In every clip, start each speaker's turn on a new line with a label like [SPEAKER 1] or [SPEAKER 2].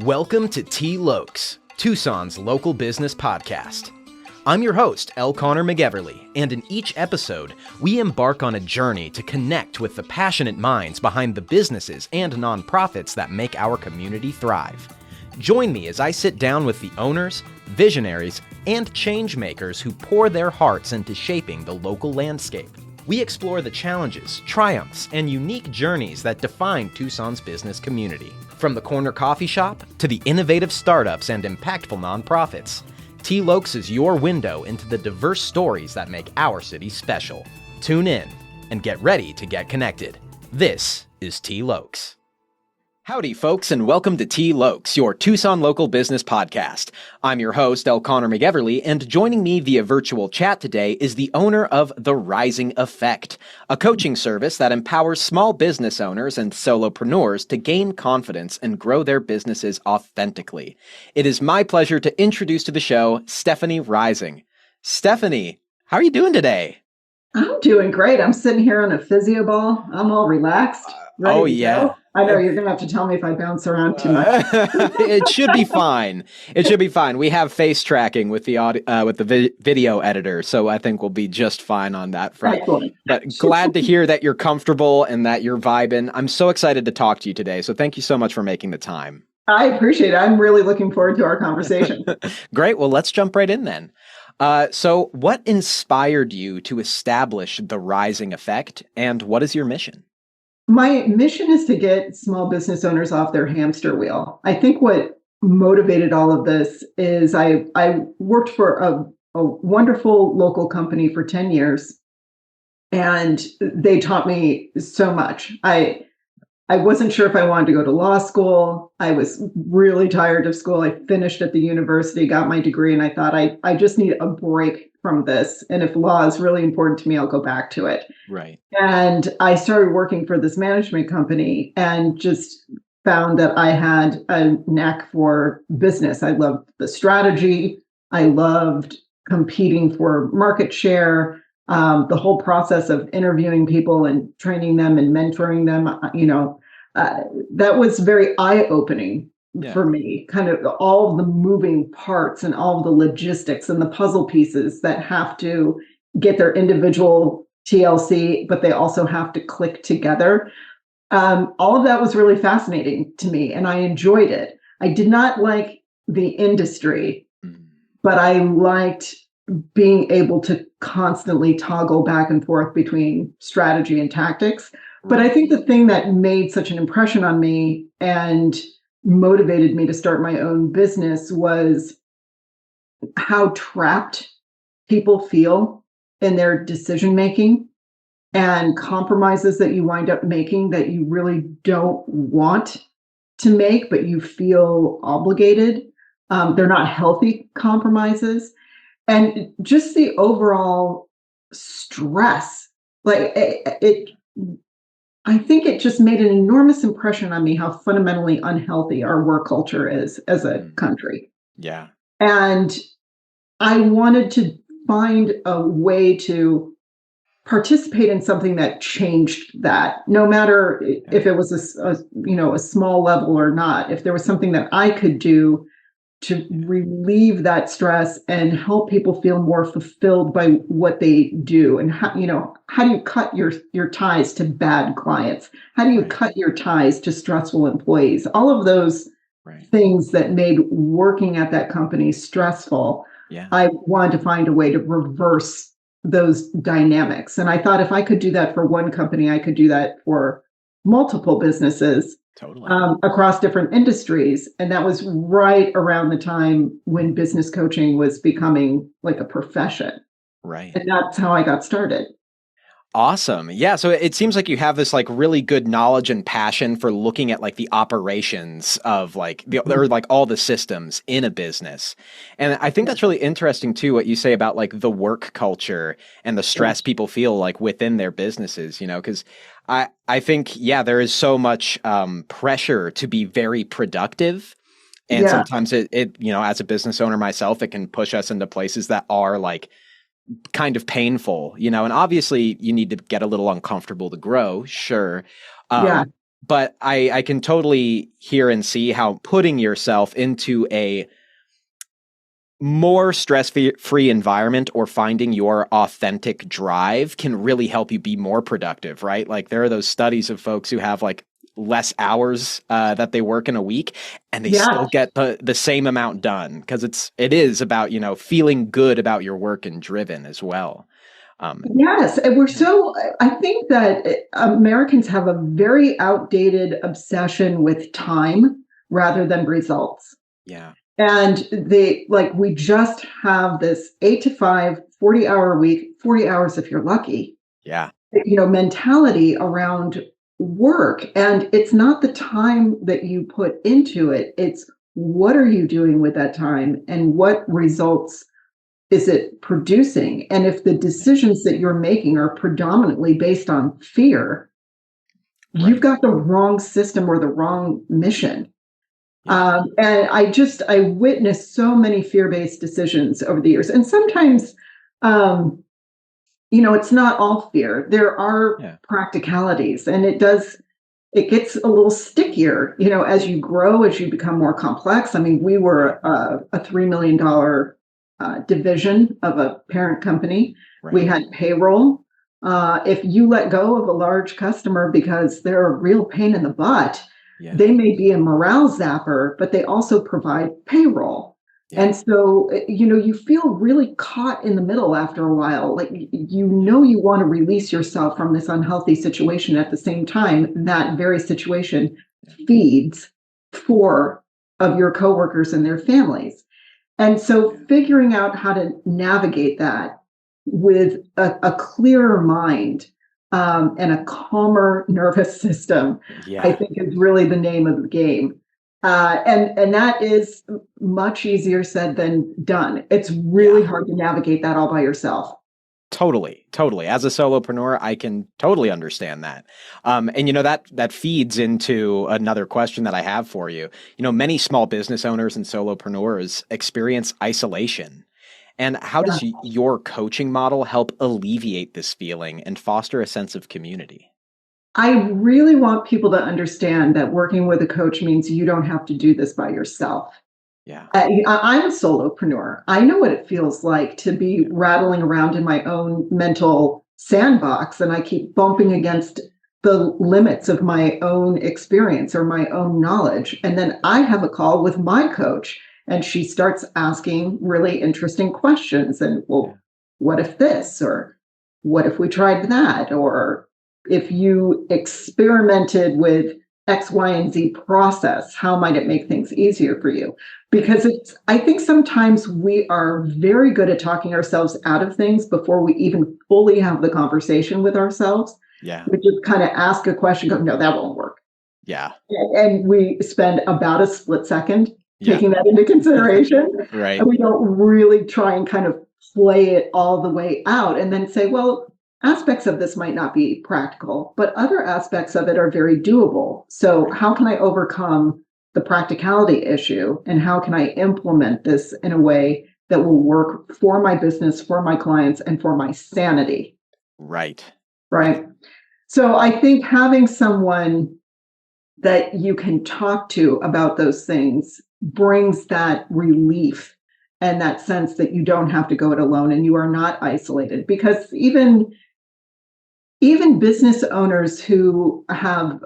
[SPEAKER 1] Welcome to T. Lokes, Tucson's local business podcast. I'm your host, L. Connor McEverly, and in each episode, we embark on a journey to connect with the passionate minds behind the businesses and nonprofits that make our community thrive. Join me as I sit down with the owners, visionaries, and change makers who pour their hearts into shaping the local landscape. We explore the challenges, triumphs, and unique journeys that define Tucson's business community. From the corner coffee shop to the innovative startups and impactful nonprofits, T. Lokes is your window into the diverse stories that make our city special. Tune in and get ready to get connected. This is T. Lokes. Howdy, folks, and welcome to T. Lokes, your Tucson local business podcast. I'm your host, L. Connor McEverly, and joining me via virtual chat today is the owner of The Rising Effect, a coaching service that empowers small business owners and solopreneurs to gain confidence and grow their businesses authentically. It is my pleasure to introduce to the show Stephanie Rising. Stephanie, how are you doing today?
[SPEAKER 2] I'm doing great. I'm sitting here on a physio ball. I'm all relaxed.
[SPEAKER 1] Oh, yeah.
[SPEAKER 2] Go. I know you're going to have to tell me if I bounce around too much.
[SPEAKER 1] It should be fine. It should be fine. We have face tracking with the audio, with the video editor, so I think we'll be just fine on that front.
[SPEAKER 2] Excellent.
[SPEAKER 1] But glad to hear that you're comfortable and that you're vibing. I'm so excited to talk to you today, so thank you so much for making the time.
[SPEAKER 2] I appreciate it. I'm really looking forward to our conversation.
[SPEAKER 1] Great. Well, let's jump right in then. So what inspired you to establish The Rising Effect, and what is your mission?
[SPEAKER 2] My mission is to get small business owners off their hamster wheel. I think what motivated all of this is I worked for a wonderful local company for 10 years, and they taught me so much. I wasn't sure if I wanted to go to law school. I was really tired of school. I finished at the university, got my degree, and I thought I just need a break from this. And if law is really important to me, I'll go back to it.
[SPEAKER 1] Right.
[SPEAKER 2] And I started working for this management company and just found that I had a knack for business. I loved the strategy. I loved competing for market share. The whole process of interviewing people and training them and mentoring them, that was very eye-opening for me, kind of all the moving parts and all the logistics and the puzzle pieces that have to get their individual TLC, but they also have to click together. All of that was really fascinating to me, and I enjoyed it. I did not like the industry, but I liked being able to constantly toggle back and forth between strategy and tactics. But I think the thing that made such an impression on me and motivated me to start my own business was how trapped people feel in their decision making and compromises that you wind up making that you really don't want to make, but you feel obligated. They're not healthy compromises. And just the overall stress, I think it just made an enormous impression on me how fundamentally unhealthy our work culture is as a country.
[SPEAKER 1] Yeah.
[SPEAKER 2] And I wanted to find a way to participate in something that changed that, no matter if it was a small level or not. If there was something that I could do to relieve that stress and help people feel more fulfilled by what they do. And how do you cut your ties to bad clients? How do you cut your ties to stressful employees? All of those things that made working at that company stressful.
[SPEAKER 1] Yeah.
[SPEAKER 2] I wanted to find a way to reverse those dynamics. And I thought if I could do that for one company, I could do that for multiple businesses.
[SPEAKER 1] Totally.
[SPEAKER 2] Across different industries. And that was right around the time when business coaching was becoming like a profession.
[SPEAKER 1] Right.
[SPEAKER 2] And that's how I got started.
[SPEAKER 1] Awesome. Yeah. So it seems like you have this like really good knowledge and passion for looking at like the operations of like or like all the systems in a business. And I think that's really interesting too, what you say about like the work culture and the stress people feel like within their businesses, because I think, there is so much pressure to be very productive. And sometimes it, as a business owner myself, it can push us into places that are like kind of painful, and obviously you need to get a little uncomfortable to grow. Sure. But I can totally hear and see how putting yourself into a more stress-free environment or finding your authentic drive can really help you be more productive, right? Like there are those studies of folks who have like less hours that they work in a week, and they
[SPEAKER 2] Yeah.
[SPEAKER 1] still get the same amount done, because it is about, feeling good about your work and driven as well.
[SPEAKER 2] Yes, and I think that Americans have a very outdated obsession with time rather than results.
[SPEAKER 1] Yeah.
[SPEAKER 2] And we just have this 8 to 5, 40-hour week, 40 hours if you're lucky,
[SPEAKER 1] Yeah.
[SPEAKER 2] Mentality around work. And it's not the time that you put into it, it's what are you doing with that time and what results is it producing? And if the decisions that you're making are predominantly based on fear,
[SPEAKER 1] Right.
[SPEAKER 2] you've got the wrong system or the wrong mission.
[SPEAKER 1] Yeah.
[SPEAKER 2] And I witnessed so many fear-based decisions over the years. And sometimes, it's not all fear. There are practicalities, and it gets a little stickier, as you grow, as you become more complex. I mean, we were a $3 million division of a parent company.
[SPEAKER 1] Right.
[SPEAKER 2] We had payroll. If you let go of a large customer because they're a real pain in the butt, they may be a morale zapper, but they also provide payroll. Yeah. And so, you feel really caught in the middle after a while. Like, you want to release yourself from this unhealthy situation. At the same time, that very situation feeds 4 of your coworkers and their families. And so figuring out how to navigate that with a clearer mind and a calmer nervous system, I think is really the name of the game. And that is much easier said than done. It's really hard to navigate that all by yourself.
[SPEAKER 1] Totally. As a solopreneur, I can totally understand that. And that feeds into another question that I have for you. Many small business owners and solopreneurs experience isolation. And how does your coaching model help alleviate this feeling and foster a sense of community?
[SPEAKER 2] I really want people to understand that working with a coach means you don't have to do this by yourself.
[SPEAKER 1] Yeah.
[SPEAKER 2] I'm a solopreneur. I know what it feels like to be rattling around in my own mental sandbox, and I keep bumping against the limits of my own experience or my own knowledge. And then I have a call with my coach, and she starts asking really interesting questions. And, well, what if this? Or what if we tried that? Or if you experimented with X, Y, and Z process, how might it make things easier for you? Because I think sometimes we are very good at talking ourselves out of things before we even fully have the conversation with ourselves.
[SPEAKER 1] Yeah.
[SPEAKER 2] We just kind of ask a question, go, no, that won't work.
[SPEAKER 1] Yeah.
[SPEAKER 2] And we spend about a split second taking that into consideration.
[SPEAKER 1] Right.
[SPEAKER 2] And we don't really try and kind of play it all the way out and then say, well, aspects of this might not be practical, but other aspects of it are very doable. So how can I overcome the practicality issue, and how can I implement this in a way that will work for my business, for my clients, and for my sanity?
[SPEAKER 1] Right.
[SPEAKER 2] So I think having someone that you can talk to about those things brings that relief and that sense that you don't have to go it alone and you are not isolated. Because even business owners who have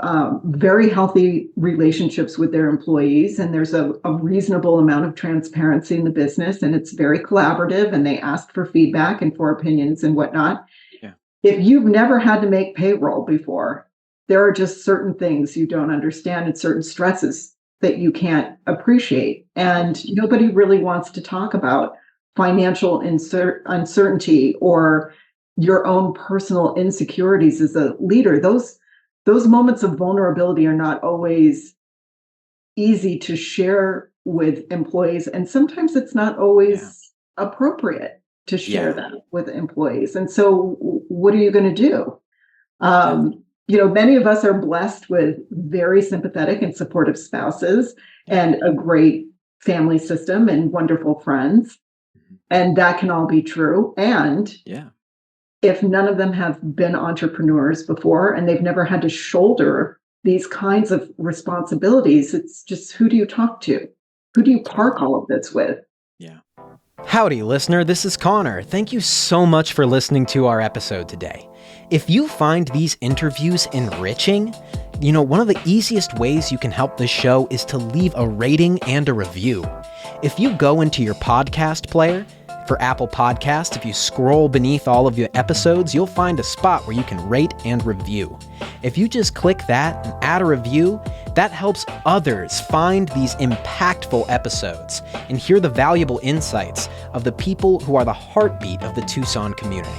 [SPEAKER 2] very healthy relationships with their employees, and there's a reasonable amount of transparency in the business, and it's very collaborative, and they ask for feedback and for opinions and whatnot. Yeah. If you've never had to make payroll before, there are just certain things you don't understand and certain stresses that you can't appreciate. And nobody really wants to talk about financial uncertainty or your own personal insecurities as a leader. Those moments of vulnerability are not always easy to share with employees, and sometimes it's not always appropriate to share that with employees. And so what are you going to do? Many of us are blessed with very sympathetic and supportive spouses and a great family system and wonderful friends. And that can all be true. And if none of them have been entrepreneurs before and they've never had to shoulder these kinds of responsibilities, it's just, who do you talk to? Who do you park all of this with?
[SPEAKER 1] Yeah. Howdy, listener. This is Connor. Thank you so much for listening to our episode today. If you find these interviews enriching, one of the easiest ways you can help this show is to leave a rating and a review. If you go into your podcast player, for Apple Podcasts, if you scroll beneath all of your episodes, you'll find a spot where you can rate and review. If you just click that and add a review, that helps others find these impactful episodes and hear the valuable insights of the people who are the heartbeat of the Tucson community.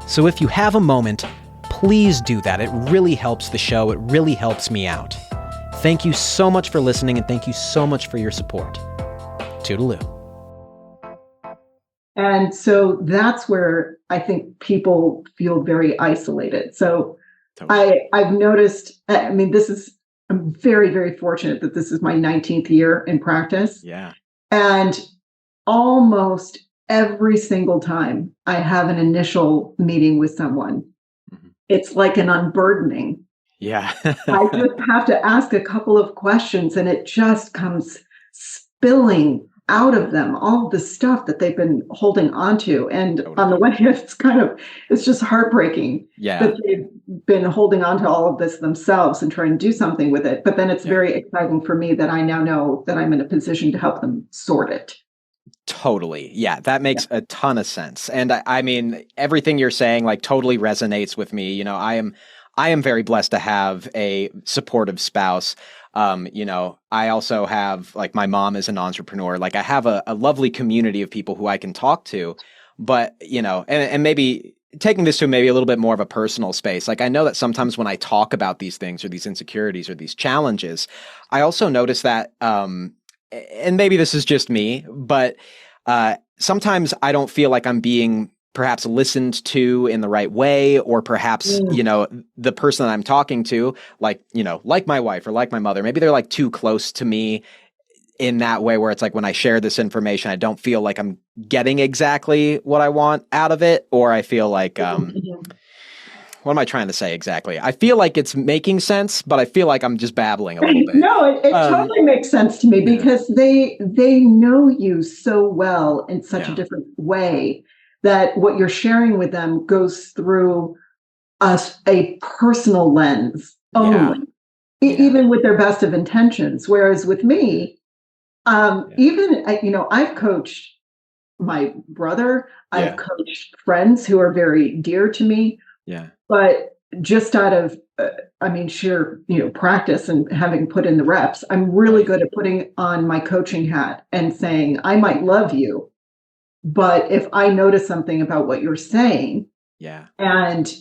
[SPEAKER 1] So if you have a moment, please do that. It really helps the show. It really helps me out. Thank you so much for listening, and thank you so much for your support. Toodaloo.
[SPEAKER 2] And so that's where I think people feel very isolated. So I've noticed, I'm very, very fortunate that this is my 19th year in practice.
[SPEAKER 1] Yeah.
[SPEAKER 2] And almost every single time I have an initial meeting with someone, it's like an unburdening.
[SPEAKER 1] Yeah.
[SPEAKER 2] I just have to ask a couple of questions and it just comes spilling out of them, all the stuff that they've been holding onto. And on the one hand, it's just heartbreaking that they've been holding on to all of this themselves and trying to do something with it. But then it's very exciting for me that I now know that I'm in a position to help them sort it.
[SPEAKER 1] Totally. Yeah, that makes a ton of sense. And I mean, everything you're saying totally resonates with me. I am very blessed to have a supportive spouse. I also have my mom is an entrepreneur. I have a lovely community of people who I can talk to, but and maybe taking this to maybe a little bit more of a personal space. I know that sometimes when I talk about these things or these insecurities or these challenges, I also notice that, and maybe this is just me, but sometimes I don't feel like I'm being perhaps listened to in the right way, or perhaps, the person that I'm talking to, like my wife or like my mother, maybe they're too close to me in that way where it's when I share this information, I don't feel like I'm getting exactly what I want out of it. Or I feel like, what am I trying to say exactly? I feel like it's making sense, but I feel like I'm just babbling a little bit.
[SPEAKER 2] No, it totally makes sense to me because they know you so well in such a different way that what you're sharing with them goes through a personal lens only, even with their best of intentions. Whereas with me, I've coached my brother, I've coached friends who are very dear to me.
[SPEAKER 1] Yeah.
[SPEAKER 2] But just out of, sheer, practice and having put in the reps, I'm really good at putting on my coaching hat and saying, I might love you, but if I notice something about what you're saying, and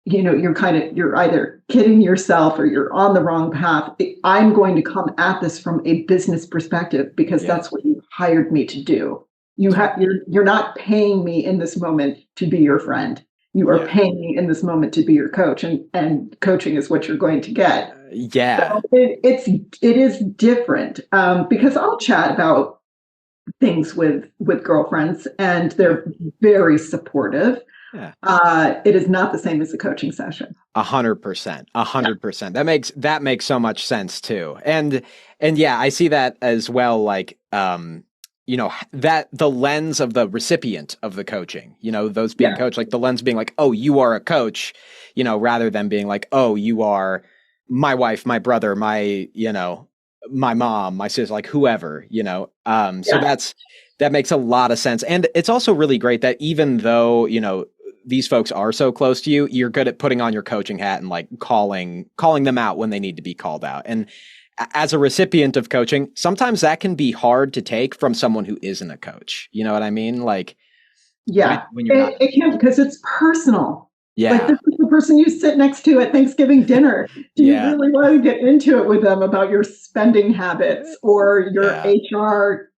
[SPEAKER 2] you're either kidding yourself or you're on the wrong path, I'm going to come at this from a business perspective because that's what you hired me to do. You're not paying me in this moment to be your friend. You are paying me in this moment to be your coach, and coaching is what you're going to get. So it is different because I'll chat about things with girlfriends, and they're very supportive. It is not the same as a coaching session.
[SPEAKER 1] 100%. 100%. That makes so much sense too. And I see that as well. That the lens of the recipient of the coaching, those being coached, the lens being oh, you are a coach, rather than being oh, you are my wife, my brother, my mom, my sister, whoever, so that makes a lot of sense. And it's also really great that even though, these folks are so close to you, you're good at putting on your coaching hat and calling them out when they need to be called out. And as a recipient of coaching, sometimes that can be hard to take from someone who isn't a coach. You know what I mean? When you're not,
[SPEAKER 2] it can, because it's personal.
[SPEAKER 1] Yeah.
[SPEAKER 2] This is the person you sit next to at Thanksgiving dinner. Do you really want to get into it with them about your spending habits or your HR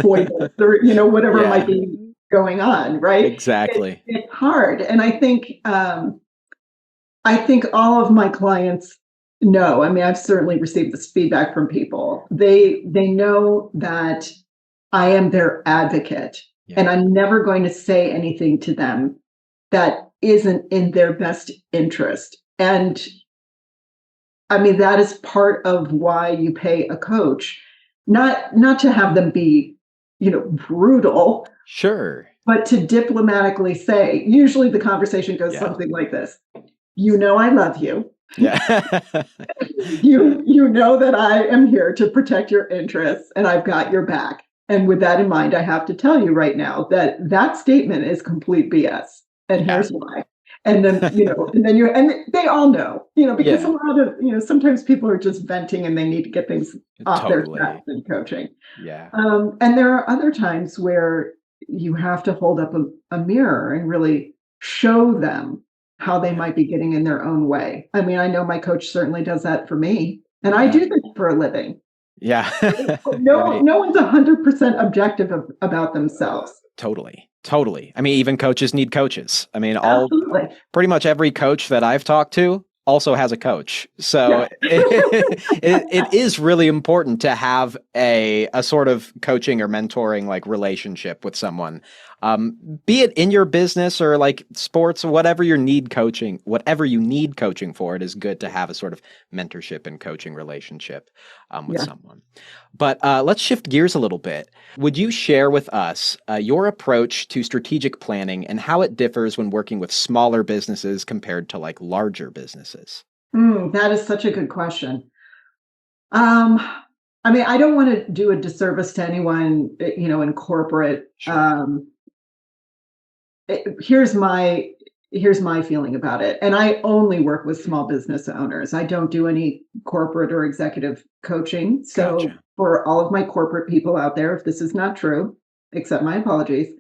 [SPEAKER 2] foibles or, whatever might be going on, right?
[SPEAKER 1] Exactly.
[SPEAKER 2] It's hard. And I think all of my clients know. I've certainly received this feedback from people. They know that I am their advocate, and I'm never going to say anything to them that isn't in their best interest. And I mean, that is part of why you pay a coach, not to have them be, brutal,
[SPEAKER 1] Sure.
[SPEAKER 2] but to diplomatically say, usually the conversation goes
[SPEAKER 1] Yeah.
[SPEAKER 2] something like this. I love you.
[SPEAKER 1] Yeah.
[SPEAKER 2] You know that I am here to protect your interests and I've got your back. And with that in mind, I have to tell you right now that that statement is complete BS. And
[SPEAKER 1] Yeah.
[SPEAKER 2] here's why. And then, and they all know, because
[SPEAKER 1] Yeah.
[SPEAKER 2] a lot of, sometimes people are just venting and they need to get things off their
[SPEAKER 1] Totally.
[SPEAKER 2] chest in coaching.
[SPEAKER 1] Yeah.
[SPEAKER 2] And there are other times where you have to hold up a mirror and really show them how they might be getting in their own way. I mean, I know my coach certainly does that for me, and I do this for a living.
[SPEAKER 1] Yeah.
[SPEAKER 2] No,
[SPEAKER 1] Right.
[SPEAKER 2] no one's 100% objective about themselves.
[SPEAKER 1] Totally. I mean, even coaches need coaches. I mean,
[SPEAKER 2] Absolutely.
[SPEAKER 1] pretty much every coach that I've talked to also has a coach. So it is really important to have a sort of coaching or mentoring like relationship with someone. Be it in your business or like sports or whatever you need coaching for, it is good to have a sort of mentorship and coaching relationship with someone. But let's shift gears a little bit. Would you share with us your approach to strategic planning and how it differs when working with smaller businesses compared to like larger businesses?
[SPEAKER 2] That is such a good question. I mean, I don't want to do a disservice to anyone, in corporate.
[SPEAKER 1] Sure.
[SPEAKER 2] Here's my feeling about it. And I only work with small business owners. I don't do any corporate or executive coaching. So
[SPEAKER 1] Gotcha.
[SPEAKER 2] for all of my corporate people out there, if this is not true, accept my apologies.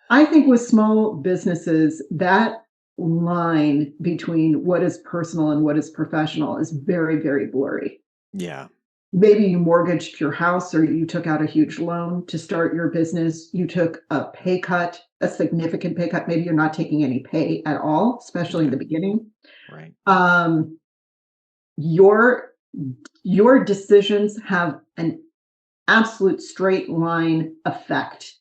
[SPEAKER 2] I think with small businesses, that line between what is personal and what is professional is very, very blurry.
[SPEAKER 1] Yeah.
[SPEAKER 2] Maybe you mortgaged your house or you took out a huge loan to start your business. You took a pay cut, a significant pay cut. Maybe you're not taking any pay at all, especially in the beginning.
[SPEAKER 1] Right.
[SPEAKER 2] Your decisions have an absolute straight line effect.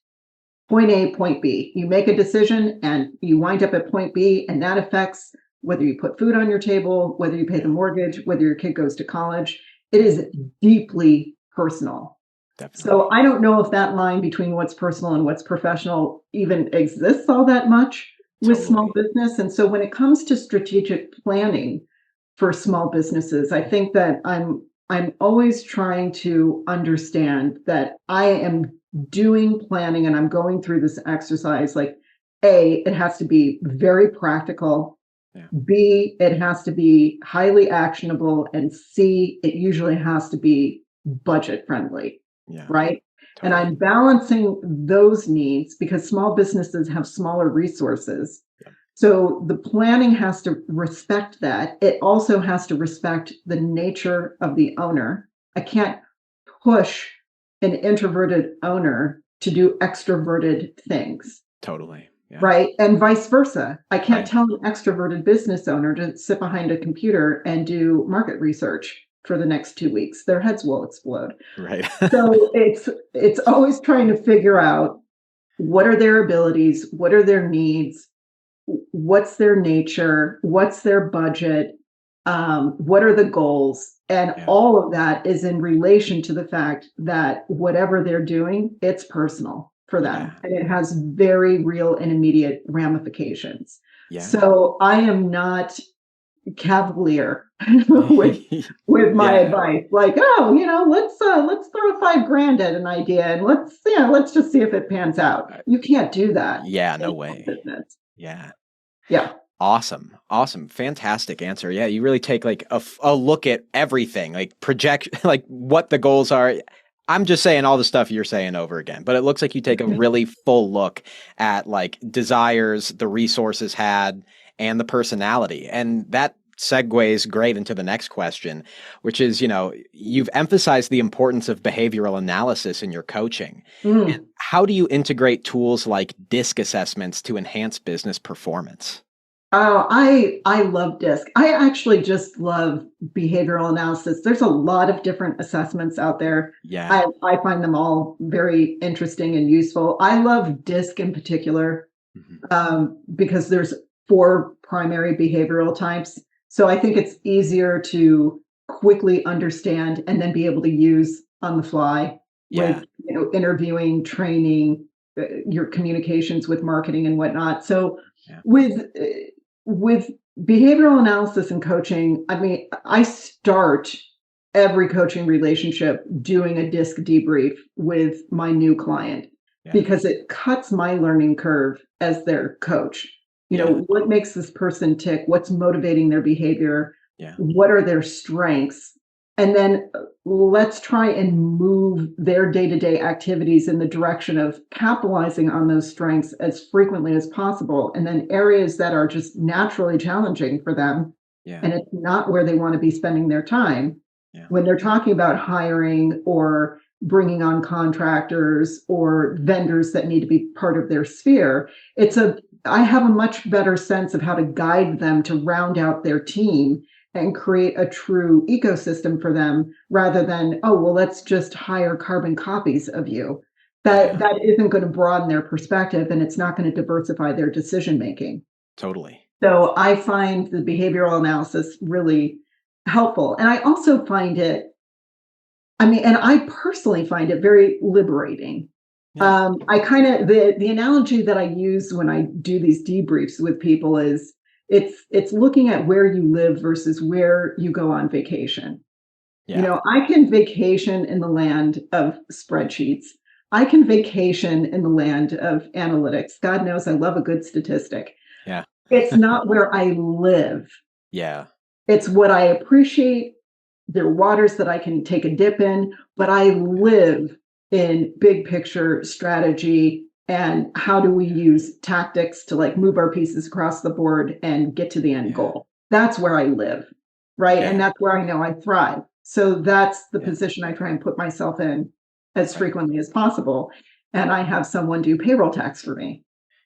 [SPEAKER 2] Point A, point B. You make a decision and you wind up at point B, and that affects whether you put food on your table, whether you pay the mortgage, whether your kid goes to college. It is deeply personal.
[SPEAKER 1] Definitely.
[SPEAKER 2] So I don't know if that line between what's personal and what's professional even exists all that much with small business. And so when it comes to strategic planning for small businesses, I think that I'm always trying to understand that I am doing planning and I'm going through this exercise. Like, A, it has to be very practical. B, it has to be highly actionable. And C, it usually has to be budget friendly. Right. Totally. And I'm balancing those needs because small businesses have smaller resources. So the planning has to respect that. It also has to respect the nature of the owner. I can't push an introverted owner to do extroverted things.
[SPEAKER 1] Totally. Yeah.
[SPEAKER 2] Right. And vice versa. I can't tell an extroverted business owner to sit behind a computer and do market research for the next 2 weeks. Their heads will explode.
[SPEAKER 1] Right.
[SPEAKER 2] So it's always trying to figure out what are their abilities, what are their needs, what's their nature, what's their budget, what are the goals, and all of that is in relation to the fact that whatever they're doing, it's personal for them, and it has very real and immediate ramifications. So I am not cavalier with my advice, like, let's throw $5,000 at an idea and let's just see if it pans out. You can't do that.
[SPEAKER 1] No way.
[SPEAKER 2] Business.
[SPEAKER 1] Yeah. Awesome. Fantastic answer. Yeah. You really take like a look at everything, like project, like what the goals are. I'm just saying all the stuff you're saying over again, but it looks like you take a really full look at like desires, the resources had, and the personality. And that segues great into the next question, which is, you've emphasized the importance of behavioral analysis in your coaching. And how do you integrate tools like DISC assessments to enhance business performance?
[SPEAKER 2] Oh, I love DISC. I actually just love behavioral analysis. There's a lot of different assessments out there. I find them all very interesting and useful. I love DISC in particular because there's 4 primary behavioral types. So I think it's easier to quickly understand and then be able to use on the fly
[SPEAKER 1] Yeah.
[SPEAKER 2] with, interviewing, training, your communications with marketing and whatnot. So
[SPEAKER 1] Yeah.
[SPEAKER 2] with behavioral analysis and coaching, I mean, I start every coaching relationship doing a DISC debrief with my new client
[SPEAKER 1] Yeah.
[SPEAKER 2] because it cuts my learning curve as their coach.
[SPEAKER 1] Yeah.
[SPEAKER 2] What makes this person tick? What's motivating their behavior?
[SPEAKER 1] Yeah.
[SPEAKER 2] What are their strengths? And then let's try and move their day-to-day activities in the direction of capitalizing on those strengths as frequently as possible. And then areas that are just naturally challenging for them,
[SPEAKER 1] Yeah.
[SPEAKER 2] and it's not where they want to be spending their time.
[SPEAKER 1] Yeah.
[SPEAKER 2] When they're talking about hiring or bringing on contractors or vendors that need to be part of their sphere, I have a much better sense of how to guide them to round out their team and create a true ecosystem for them rather than, oh, well, let's just hire carbon copies of you. That isn't going to broaden their perspective, and it's not going to diversify their decision making.
[SPEAKER 1] Totally.
[SPEAKER 2] So I find the behavioral analysis really helpful. And I also find it, and I personally find it very liberating.
[SPEAKER 1] Yeah.
[SPEAKER 2] I kind of, the analogy that I use when I do these debriefs with people is it's looking at where you live versus where you go on vacation.
[SPEAKER 1] Yeah.
[SPEAKER 2] I can vacation in the land of spreadsheets. I can vacation in the land of analytics. God knows I love a good statistic.
[SPEAKER 1] Yeah.
[SPEAKER 2] It's not where I live.
[SPEAKER 1] Yeah.
[SPEAKER 2] It's what I appreciate. There are waters that I can take a dip in, but I live in big picture strategy and how do we use tactics to move our pieces across the board and get to the end goal. That's where I live, right?
[SPEAKER 1] Yeah.
[SPEAKER 2] And that's where I know I thrive. So that's the position I try and put myself in as frequently as possible. And I have someone do payroll tax for me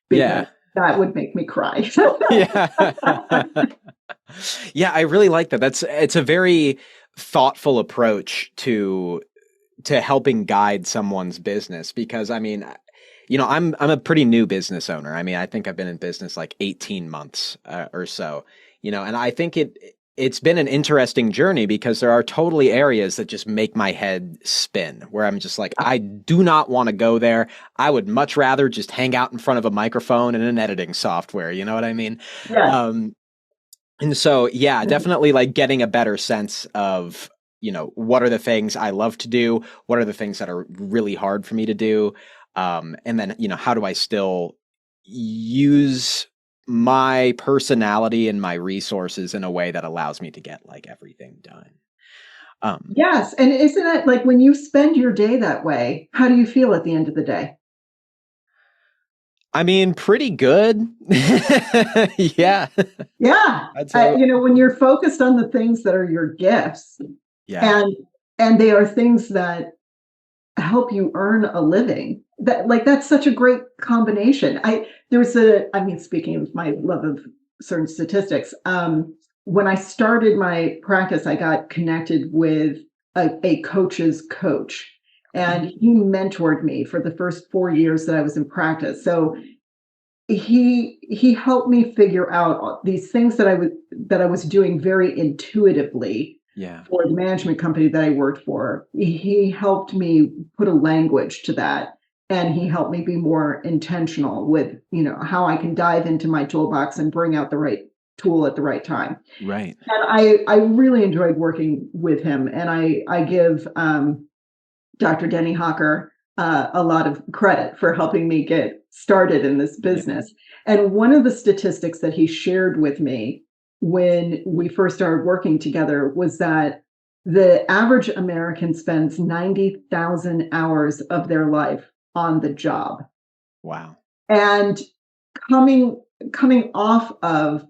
[SPEAKER 2] because that would make me cry.
[SPEAKER 1] Yeah. Yeah, I really like that. It's a very thoughtful approach to helping guide someone's business because I'm a pretty new business owner. I think I've been in business like 18 months or so, and I think it's been an interesting journey because there are totally areas that just make my head spin where I'm just like, I do not want to go there. I would much rather just hang out in front of a microphone and an editing software. You know what I mean?
[SPEAKER 2] Yeah.
[SPEAKER 1] And so, definitely like getting a better sense of, what are the things I love to do? What are the things that are really hard for me to do? And then, how do I still use my personality and my resources in a way that allows me to get like everything done?
[SPEAKER 2] Yes. And isn't it like when you spend your day that way, how do you feel at the end of the day?
[SPEAKER 1] Pretty good. Yeah.
[SPEAKER 2] Yeah. When you're focused on the things that are your gifts, and they are things that help you earn a living, that's such a great combination. Speaking of my love of certain statistics, when I started my practice, I got connected with a coach's coach. And he mentored me for the first 4 years that I was in practice. So he helped me figure out these things that I was doing very intuitively for the management company that I worked for. He helped me put a language to that. And he helped me be more intentional with, how I can dive into my toolbox and bring out the right tool at the right time.
[SPEAKER 1] Right.
[SPEAKER 2] And I really enjoyed working with him. And I give Dr. Denny Hawker a lot of credit for helping me get started in this business. And one of the statistics that he shared with me when we first started working together was that the average American spends 90,000 hours of their life on the job.
[SPEAKER 1] Wow.
[SPEAKER 2] And coming off of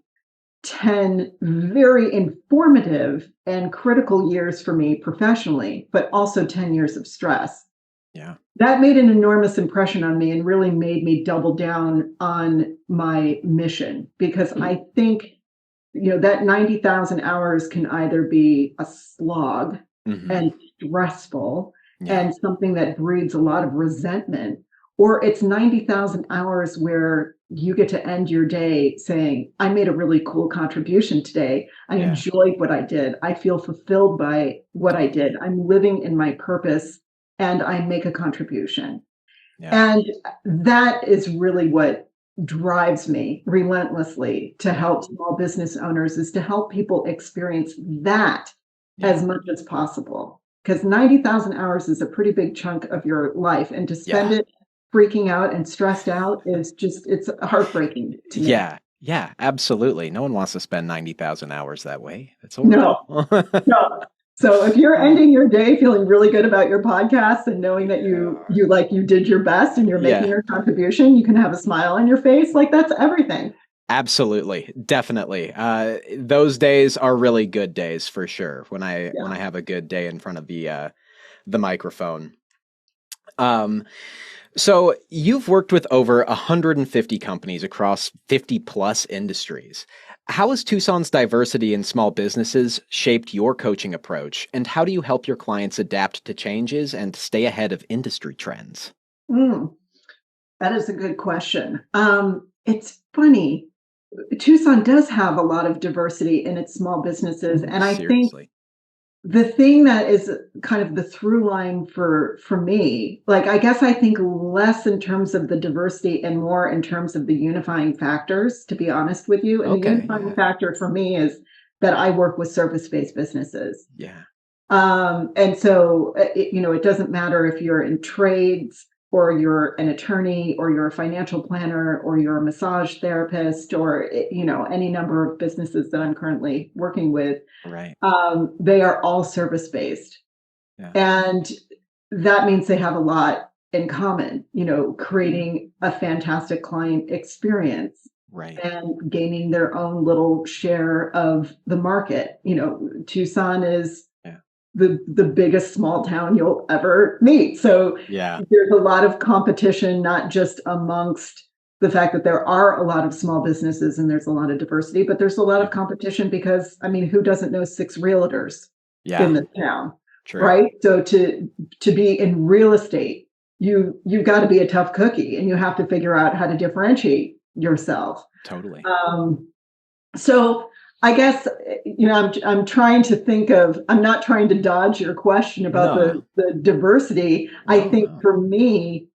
[SPEAKER 2] 10 very informative and critical years for me professionally, but also 10 years of stress.
[SPEAKER 1] Yeah.
[SPEAKER 2] That made an enormous impression on me and really made me double down on my mission because I think, that 90,000 hours can either be a slog and stressful and something that breeds a lot of resentment, or it's 90,000 hours where you get to end your day saying, I made a really cool contribution today. I enjoyed what I did. I feel fulfilled by what I did. I'm living in my purpose and I make a contribution.
[SPEAKER 1] Yeah.
[SPEAKER 2] And that is really what drives me relentlessly to help small business owners, is to help people experience that as much as possible. Because 90,000 hours is a pretty big chunk of your life. And to spend it freaking out and stressed out is just, it's heartbreaking to me.
[SPEAKER 1] Yeah, absolutely. No one wants to spend 90,000 hours that way. That's horrible.
[SPEAKER 2] No. So if you're ending your day feeling really good about your podcast and knowing that you did your best and you're making your contribution, you can have a smile on your face. Like, that's everything.
[SPEAKER 1] Absolutely. Definitely. Those days are really good days for sure. When I have a good day in front of the microphone. So you've worked with over 150 companies across 50 plus industries. How has Tucson's diversity in small businesses shaped your coaching approach? And how do you help your clients adapt to changes and stay ahead of industry trends?
[SPEAKER 2] That is a good question. It's funny. Tucson does have a lot of diversity in its small businesses. And I think the thing that is kind of the through line for me, like, I guess I think less in terms of the diversity and more in terms of the unifying factors, to be honest with you. And the unifying factor for me is that I work with service-based businesses. And so, it doesn't matter if you're in trades or you're an attorney or you're a financial planner or you're a massage therapist or, any number of businesses that I'm currently working with.
[SPEAKER 1] Right.
[SPEAKER 2] They are all service-based. And that means they have a lot in common, creating a fantastic client experience.
[SPEAKER 1] Right.
[SPEAKER 2] And gaining their own little share of the market. Tucson is the biggest small town you'll ever meet. So there's a lot of competition, not just amongst the fact that there are a lot of small businesses and there's a lot of diversity, but there's a lot of competition because, who doesn't know 6 realtors in this town?
[SPEAKER 1] True.
[SPEAKER 2] Right? So to be in real estate, you've got to be a tough cookie and you have to figure out how to differentiate yourself.
[SPEAKER 1] Totally.
[SPEAKER 2] So I guess, I'm trying to think of, I'm not trying to dodge your question about the diversity. I think for me,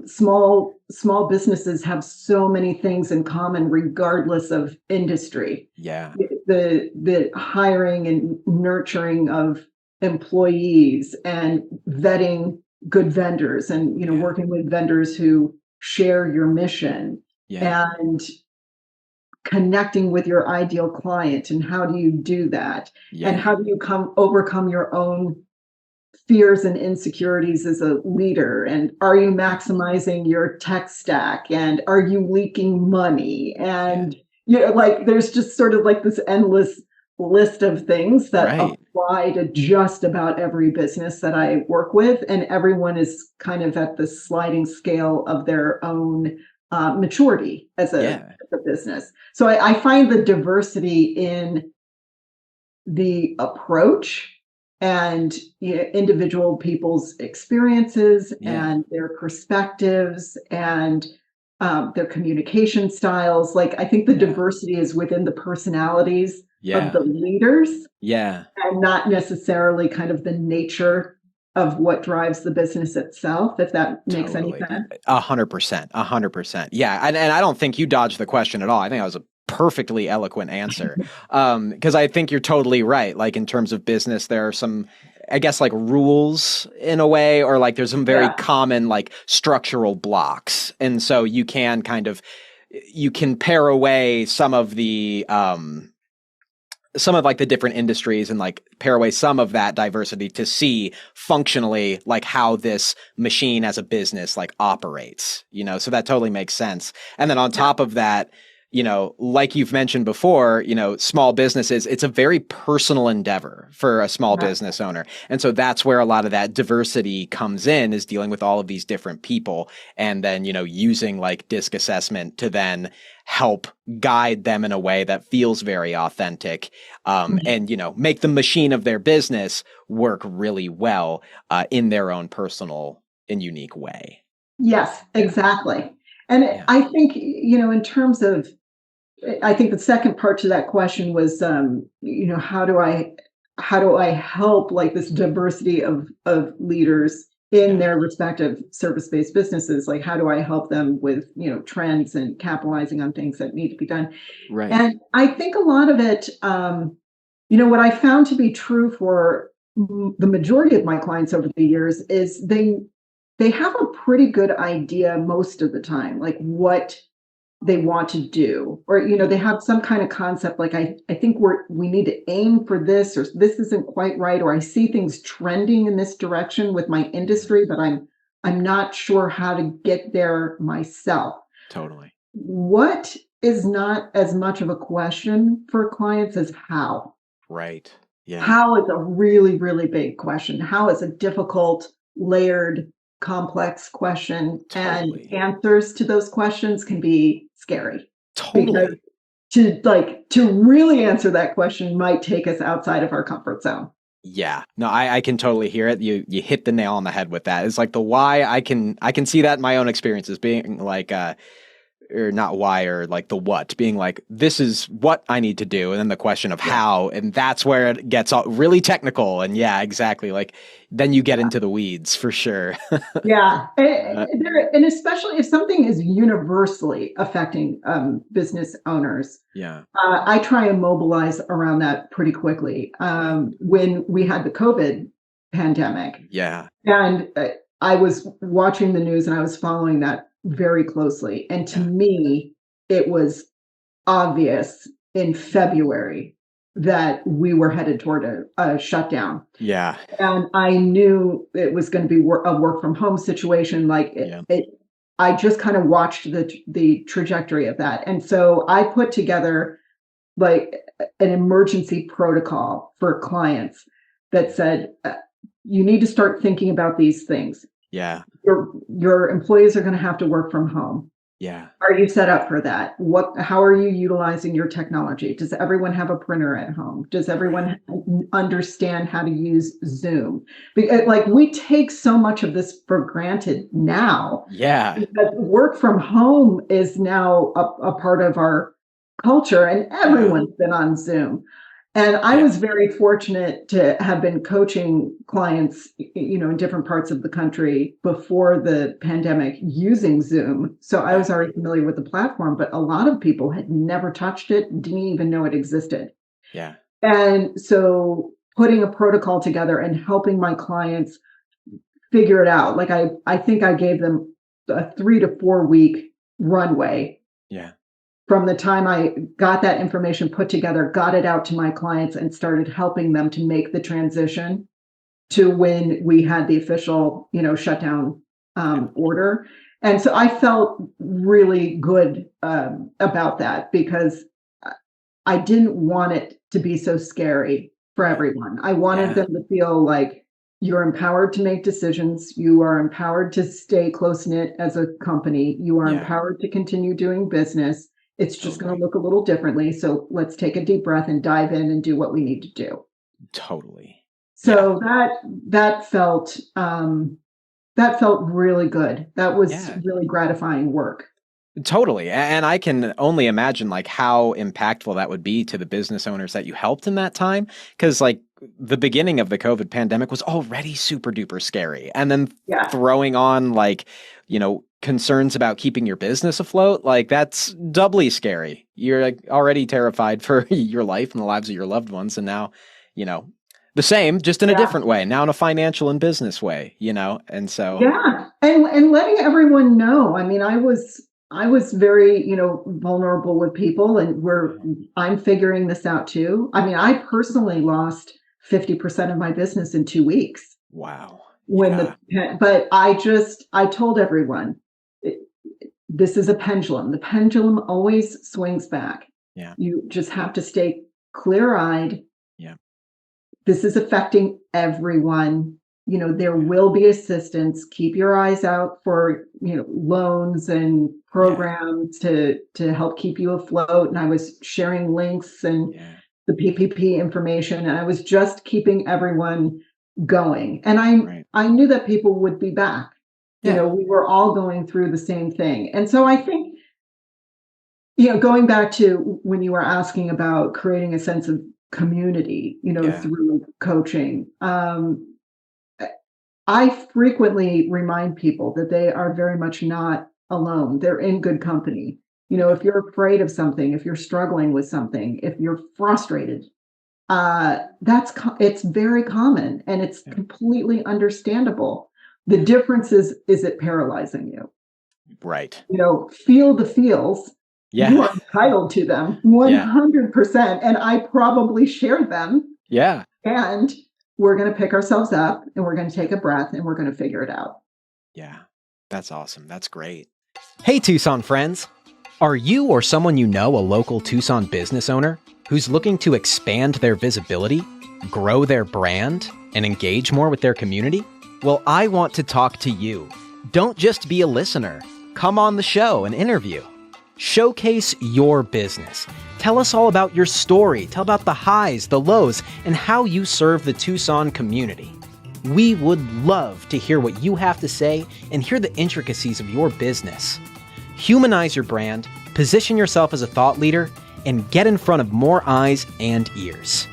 [SPEAKER 2] small businesses have so many things in common, regardless of industry. The hiring and nurturing of employees and vetting good vendors and, working with vendors who share your mission and connecting with your ideal client. And how do you do that? And how do you overcome your own fears and insecurities as a leader? And are you maximizing your tech stack? And are you leaking money? And there's just sort of like this endless list of things that apply to just about every business that I work with. And everyone is kind of at the sliding scale of their own maturity as a business. So I find the diversity in the approach and individual people's experiences and their perspectives and their communication styles. Like, I think the diversity is within the personalities of the leaders, and not necessarily kind of the nature of what drives the business itself, if that makes any sense.
[SPEAKER 1] 100%. Yeah. And I don't think you dodged the question at all. I think that was a perfectly eloquent answer. Because I think you're totally right. Like, in terms of business, there are some, I guess, like rules in a way, or like there's some very common like structural blocks. And so you can pare away some of like the different industries and like pare away some of that diversity to see functionally like how this machine as a business like operates, so that totally makes sense. And then on top of that, like you've mentioned before, small businesses, it's a very personal endeavor for a small business owner. And so that's where a lot of that diversity comes in, is dealing with all of these different people and then, using like DISC assessment to then help guide them in a way that feels very authentic, and, make the machine of their business work really well in their own personal and unique way.
[SPEAKER 2] Yes,
[SPEAKER 1] Yeah.
[SPEAKER 2] exactly. And
[SPEAKER 1] Yeah.
[SPEAKER 2] I think, in terms of, I think the second part to that question was, how do I help like this diversity of leaders in
[SPEAKER 1] Yeah.
[SPEAKER 2] their respective service-based businesses? Like, how do I help them with, trends and capitalizing on things that need to be done?
[SPEAKER 1] Right.
[SPEAKER 2] And I think a lot of it, what I found to be true for the majority of my clients over the years is they have a pretty good idea most of the time, like what they want to do, or
[SPEAKER 1] Yeah.
[SPEAKER 2] they have some kind of concept, like I think we need to aim for this, or this isn't quite right, or I see things trending in this direction with my
[SPEAKER 1] Mhm.
[SPEAKER 2] industry, but I'm not sure how to get there myself.
[SPEAKER 1] Totally.
[SPEAKER 2] What is not as much of a question for clients as how.
[SPEAKER 1] Right. Yeah.
[SPEAKER 2] How is a really, really big question. How is a difficult, layered, complex question, and
[SPEAKER 1] Totally.
[SPEAKER 2] answers to those questions can be scary because
[SPEAKER 1] Totally.
[SPEAKER 2] to really answer that question might take us outside of our comfort zone.
[SPEAKER 1] Yeah. No, I can totally hear it. You hit the nail on the head with that. It's like the why. I can see that in my own experiences being like or not why, or like the what, being like, this is what I need to do. And then the question of
[SPEAKER 2] Yeah.
[SPEAKER 1] how, and that's where it gets all really technical. And yeah, exactly. Like then you get into the weeds for sure.
[SPEAKER 2] Yeah,
[SPEAKER 1] Uh,
[SPEAKER 2] and especially if something is universally affecting business owners,
[SPEAKER 1] yeah.
[SPEAKER 2] I try and mobilize around that pretty quickly.
[SPEAKER 1] Right.
[SPEAKER 2] When we had the COVID pandemic,
[SPEAKER 1] Yeah.
[SPEAKER 2] and I was watching the news and I was following that very closely, and to
[SPEAKER 1] Yeah.
[SPEAKER 2] me, it was obvious in February that we were headed toward a shutdown.
[SPEAKER 1] Yeah.
[SPEAKER 2] And I knew it was gonna be a work from home situation, like,
[SPEAKER 1] Yeah.
[SPEAKER 2] I just kinda watched the trajectory of that, and so I put together, like, an emergency protocol for clients that said, "You need to start thinking about these things.
[SPEAKER 1] Yeah.
[SPEAKER 2] Your employees are gonna have to work from home.
[SPEAKER 1] Yeah.
[SPEAKER 2] Are you set up for that? How are you utilizing your technology? Does everyone have a printer at home? Does
[SPEAKER 1] Right.
[SPEAKER 2] everyone understand how to use Zoom?" Like, we take so much of this for granted now
[SPEAKER 1] Yeah.
[SPEAKER 2] because work from home is now a part of our culture, and
[SPEAKER 1] Yeah.
[SPEAKER 2] everyone's been on Zoom. And I
[SPEAKER 1] Yeah.
[SPEAKER 2] was very fortunate to have been coaching clients, in different parts of the country before the pandemic using Zoom. So I
[SPEAKER 1] Yeah.
[SPEAKER 2] was already familiar with the platform, but a lot of people had never touched it, didn't even know it existed.
[SPEAKER 1] Yeah.
[SPEAKER 2] And so putting a protocol together and helping my clients figure it out, like I think I gave them a 3 to 4 week runway
[SPEAKER 1] Yeah.
[SPEAKER 2] from the time I got that information put together, got it out to my clients, and started helping them to make the transition to when we had the official, shutdown
[SPEAKER 1] Yeah.
[SPEAKER 2] order. And so I felt really good about that because I I didn't want it to be so scary for
[SPEAKER 1] Right.
[SPEAKER 2] everyone. I wanted
[SPEAKER 1] Yeah.
[SPEAKER 2] them to feel like you're empowered to make decisions. You are empowered to stay close knit as a company. You are
[SPEAKER 1] Yeah.
[SPEAKER 2] empowered to continue doing business. It's just going to
[SPEAKER 1] Totally.
[SPEAKER 2] look a little differently. So let's take a deep breath and dive in and do what we need to do.
[SPEAKER 1] Totally. Yeah.
[SPEAKER 2] So that felt that felt really good. That was
[SPEAKER 1] Yeah.
[SPEAKER 2] really gratifying work.
[SPEAKER 1] Totally. And I can only imagine like how impactful that would be to the business owners that you helped in that time. Cause like the beginning of the COVID pandemic was already super duper scary. And then
[SPEAKER 2] Yeah.
[SPEAKER 1] throwing on like, concerns about keeping your business afloat, like that's doubly scary. You're like already terrified for your life and the lives of your loved ones. And now, you know, the same, just in a
[SPEAKER 2] Yeah.
[SPEAKER 1] different way, now in a financial and business way, and so,
[SPEAKER 2] Yeah, and letting everyone know. I mean, I was very, vulnerable with people, and
[SPEAKER 1] yeah.
[SPEAKER 2] I'm figuring this out too. I mean, I personally lost 50% of my business in 2 weeks
[SPEAKER 1] Wow.
[SPEAKER 2] when
[SPEAKER 1] Yeah.
[SPEAKER 2] but I told everyone, "I this is a pendulum. The pendulum always swings back.
[SPEAKER 1] Yeah.
[SPEAKER 2] You just have to stay clear-eyed.
[SPEAKER 1] Yeah.
[SPEAKER 2] This is affecting everyone. There
[SPEAKER 1] Yeah.
[SPEAKER 2] will be assistance. Keep your eyes out for, loans and
[SPEAKER 1] Yeah.
[SPEAKER 2] programs to help keep you afloat." And I was sharing links and
[SPEAKER 1] Yeah.
[SPEAKER 2] the PPP information, and I was just keeping everyone going. And I
[SPEAKER 1] Right.
[SPEAKER 2] I knew that people would be back.
[SPEAKER 1] Yeah.
[SPEAKER 2] We were all going through the same thing. And so I think, going back to when you were asking about creating a sense of community,
[SPEAKER 1] Yeah.
[SPEAKER 2] through coaching, I frequently remind people that they are very much not alone. They're in good company.
[SPEAKER 1] Yeah.
[SPEAKER 2] If you're afraid of something, if you're struggling with something, if you're frustrated, it's very common and it's
[SPEAKER 1] Yeah.
[SPEAKER 2] completely understandable. The difference is it paralyzing you?
[SPEAKER 1] Right.
[SPEAKER 2] Feel the feels. You
[SPEAKER 1] Yeah.
[SPEAKER 2] are entitled to them
[SPEAKER 1] Yeah.
[SPEAKER 2] 100%, and I probably share them.
[SPEAKER 1] Yeah.
[SPEAKER 2] And we're going to pick ourselves up and we're going to take a breath and we're going to figure it out.
[SPEAKER 1] Yeah. That's awesome. That's great. Hey, Tucson friends. Are you or someone you know a local Tucson business owner who's looking to expand their visibility, grow their brand, and engage more with their community? Well, I want to talk to you. Don't just be a listener. Come on the show and interview. Showcase your business. Tell us all about your story. Tell about the highs, the lows, and how you serve the Tucson community. We would love to hear what you have to say and hear the intricacies of your business. Humanize your brand, position yourself as a thought leader, and get in front of more eyes and ears.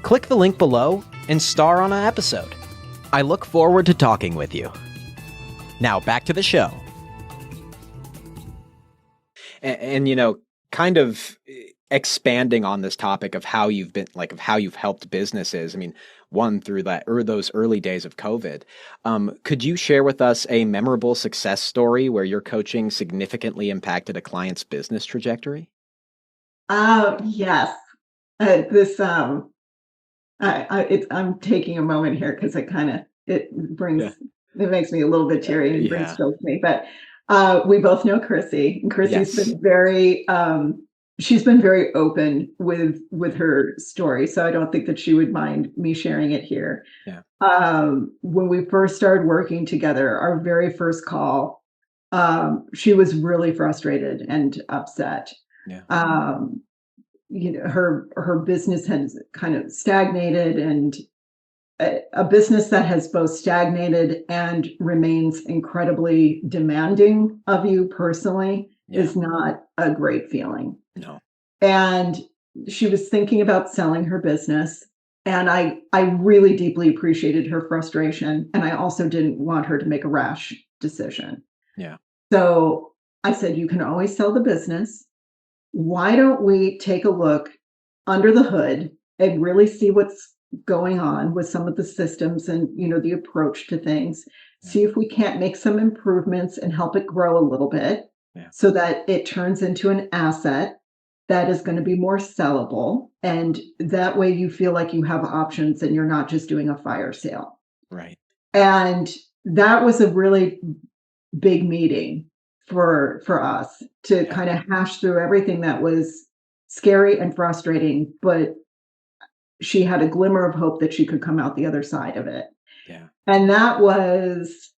[SPEAKER 1] Click the link below and star on an episode. I look forward to talking with you. Now back to the show. And kind of expanding on this topic of how you've been, like, of how you've helped businesses. I mean, one through that or those early days of COVID. Could you share with us a memorable success story where your coaching significantly impacted a client's business trajectory?
[SPEAKER 2] Yes. I'm taking a moment here because
[SPEAKER 1] Yeah.
[SPEAKER 2] it makes me a little bit teary and brings
[SPEAKER 1] Yeah.
[SPEAKER 2] chills to me. But we both know Chrissy, and Chrissy's
[SPEAKER 1] Yes.
[SPEAKER 2] been very she's been very open with her story, so I don't think that she would mind me sharing it here.
[SPEAKER 1] Yeah.
[SPEAKER 2] When we first started working together, our very first call, she was really frustrated and upset.
[SPEAKER 1] Yeah.
[SPEAKER 2] Her business has kind of stagnated, and a business that has both stagnated and remains incredibly demanding of you personally
[SPEAKER 1] Yeah.
[SPEAKER 2] is not a great feeling.
[SPEAKER 1] No.
[SPEAKER 2] And she was thinking about selling her business. And I really deeply appreciated her frustration. And I also didn't want her to make a rash decision.
[SPEAKER 1] Yeah.
[SPEAKER 2] So I said, you can always sell the business. Why don't we take a look under the hood and really see what's going on with some of the systems and the approach to things, see if we can't make some improvements and help it grow a little bit, so that it turns into an asset that is going to be more sellable, and that way you feel like you have options and you're not just doing a fire sale.
[SPEAKER 1] Right.
[SPEAKER 2] And that was a really big meeting for us to kind of hash through everything that was scary and frustrating, but she had a glimmer of hope that she could come out the other side of it.
[SPEAKER 1] Yeah.
[SPEAKER 2] And that was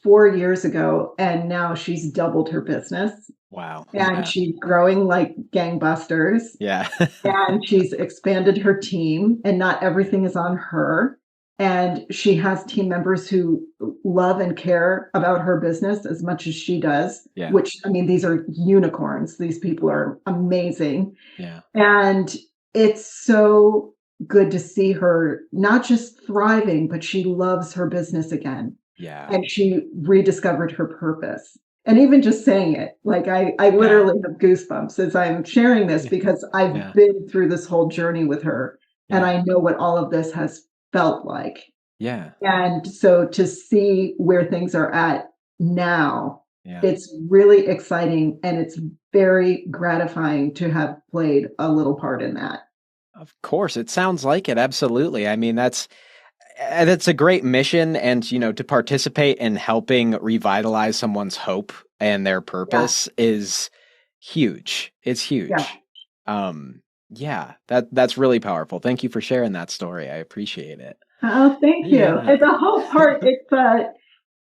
[SPEAKER 2] 4 years ago, and now she's doubled her business.
[SPEAKER 1] Wow.
[SPEAKER 2] And she's growing like gangbusters.
[SPEAKER 1] Yeah.
[SPEAKER 2] And she's expanded her team, and not everything is on her. And she has team members who love and care about her business as much as she does, which, I mean, these are unicorns. These people are amazing.
[SPEAKER 1] Yeah.
[SPEAKER 2] And it's so good to see her not just thriving, but she loves her business again.
[SPEAKER 1] Yeah.
[SPEAKER 2] And she rediscovered her purpose. And even just saying it, like I literally have goosebumps as I'm sharing this, because I've been through this whole journey with her, and I know what all of this has felt like.
[SPEAKER 1] Yeah.
[SPEAKER 2] And so to see where things are at now, it's really exciting, and it's very gratifying to have played a little part in that.
[SPEAKER 1] Of course, it sounds like it. Absolutely. I mean, that's a great mission, and to participate in helping revitalize someone's hope and their purpose is huge. It's huge. That's really powerful. Thank you for sharing that story. I appreciate it.
[SPEAKER 2] Oh, thank you. And the whole part,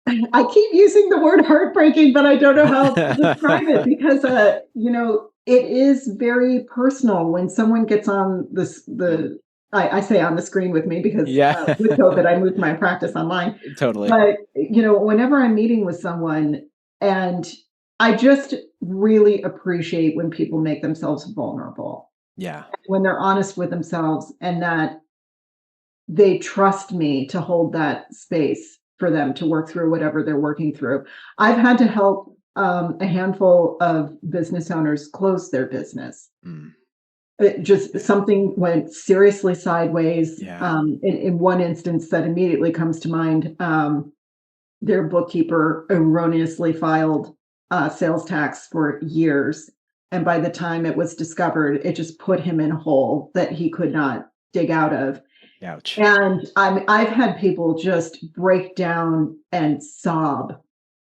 [SPEAKER 2] I keep using the word heartbreaking, but I don't know how to describe it, because it is very personal when someone gets on the I say on the screen with me because
[SPEAKER 1] Yeah,
[SPEAKER 2] with COVID, I moved my practice online.
[SPEAKER 1] totally.
[SPEAKER 2] But, whenever I'm meeting with someone, and I just really appreciate when people make themselves vulnerable,
[SPEAKER 1] Yeah.
[SPEAKER 2] when they're honest with themselves, and that they trust me to hold that space for them to work through whatever they're working through. I've had to help a handful of business owners close their business.
[SPEAKER 1] Mm,
[SPEAKER 2] It just something went seriously sideways.
[SPEAKER 1] yeah.
[SPEAKER 2] In one instance that immediately comes to mind, their bookkeeper erroneously filed sales tax for years. And by the time it was discovered, it just put him in a hole that he could not dig out of.
[SPEAKER 1] Ouch.
[SPEAKER 2] And I've had people just break down and sob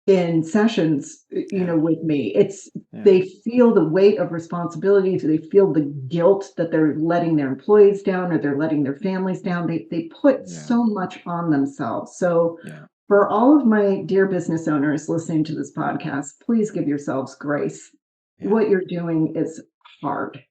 [SPEAKER 2] in sessions,
[SPEAKER 1] Yeah.
[SPEAKER 2] with me.
[SPEAKER 1] Yeah.
[SPEAKER 2] They feel the weight of responsibility. They feel the guilt that they're letting their employees down or they're letting their families down. They put
[SPEAKER 1] Yeah.
[SPEAKER 2] so much on themselves. So
[SPEAKER 1] Yeah.
[SPEAKER 2] for all of my dear business owners listening to this podcast, please give yourselves grace.
[SPEAKER 1] Yeah.
[SPEAKER 2] What you're doing is hard.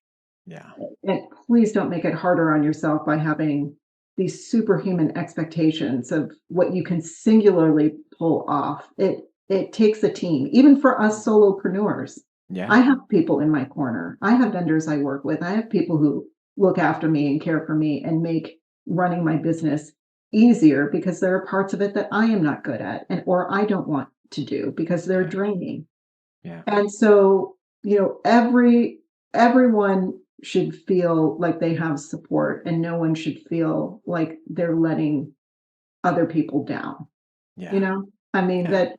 [SPEAKER 1] Yeah.
[SPEAKER 2] And please don't make it harder on yourself by having these superhuman expectations of what you can singularly pull off. It takes a team, even for us solopreneurs.
[SPEAKER 1] Yeah.
[SPEAKER 2] I have people in my corner. I have vendors I work with. I have people who look after me and care for me and make running my business easier because there are parts of it that I am not good at or I don't want to do because they're
[SPEAKER 1] Yeah.
[SPEAKER 2] draining.
[SPEAKER 1] Yeah.
[SPEAKER 2] And so, everyone should feel like they have support and no one should feel like they're letting other people down.
[SPEAKER 1] Yeah.
[SPEAKER 2] I mean,
[SPEAKER 1] Yeah.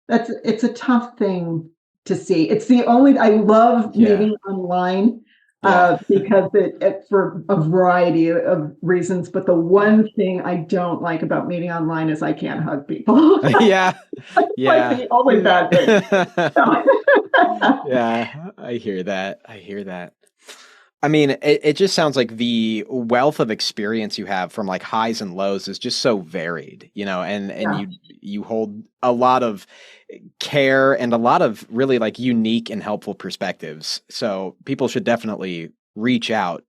[SPEAKER 2] it's a tough thing to see. It's the only I love
[SPEAKER 1] Yeah.
[SPEAKER 2] meeting online
[SPEAKER 1] Yeah.
[SPEAKER 2] because it for a variety of reasons. But the one thing I don't like about meeting online is I can't hug people.
[SPEAKER 1] Yeah.
[SPEAKER 2] That's
[SPEAKER 1] Yeah.
[SPEAKER 2] like the only bad thing.
[SPEAKER 1] Yeah. I hear that. I hear that. I mean, it just sounds like the wealth of experience you have from like highs and lows is just so varied, and
[SPEAKER 2] Yeah.
[SPEAKER 1] you hold a lot of care and a lot of really like unique and helpful perspectives. So people should definitely reach out.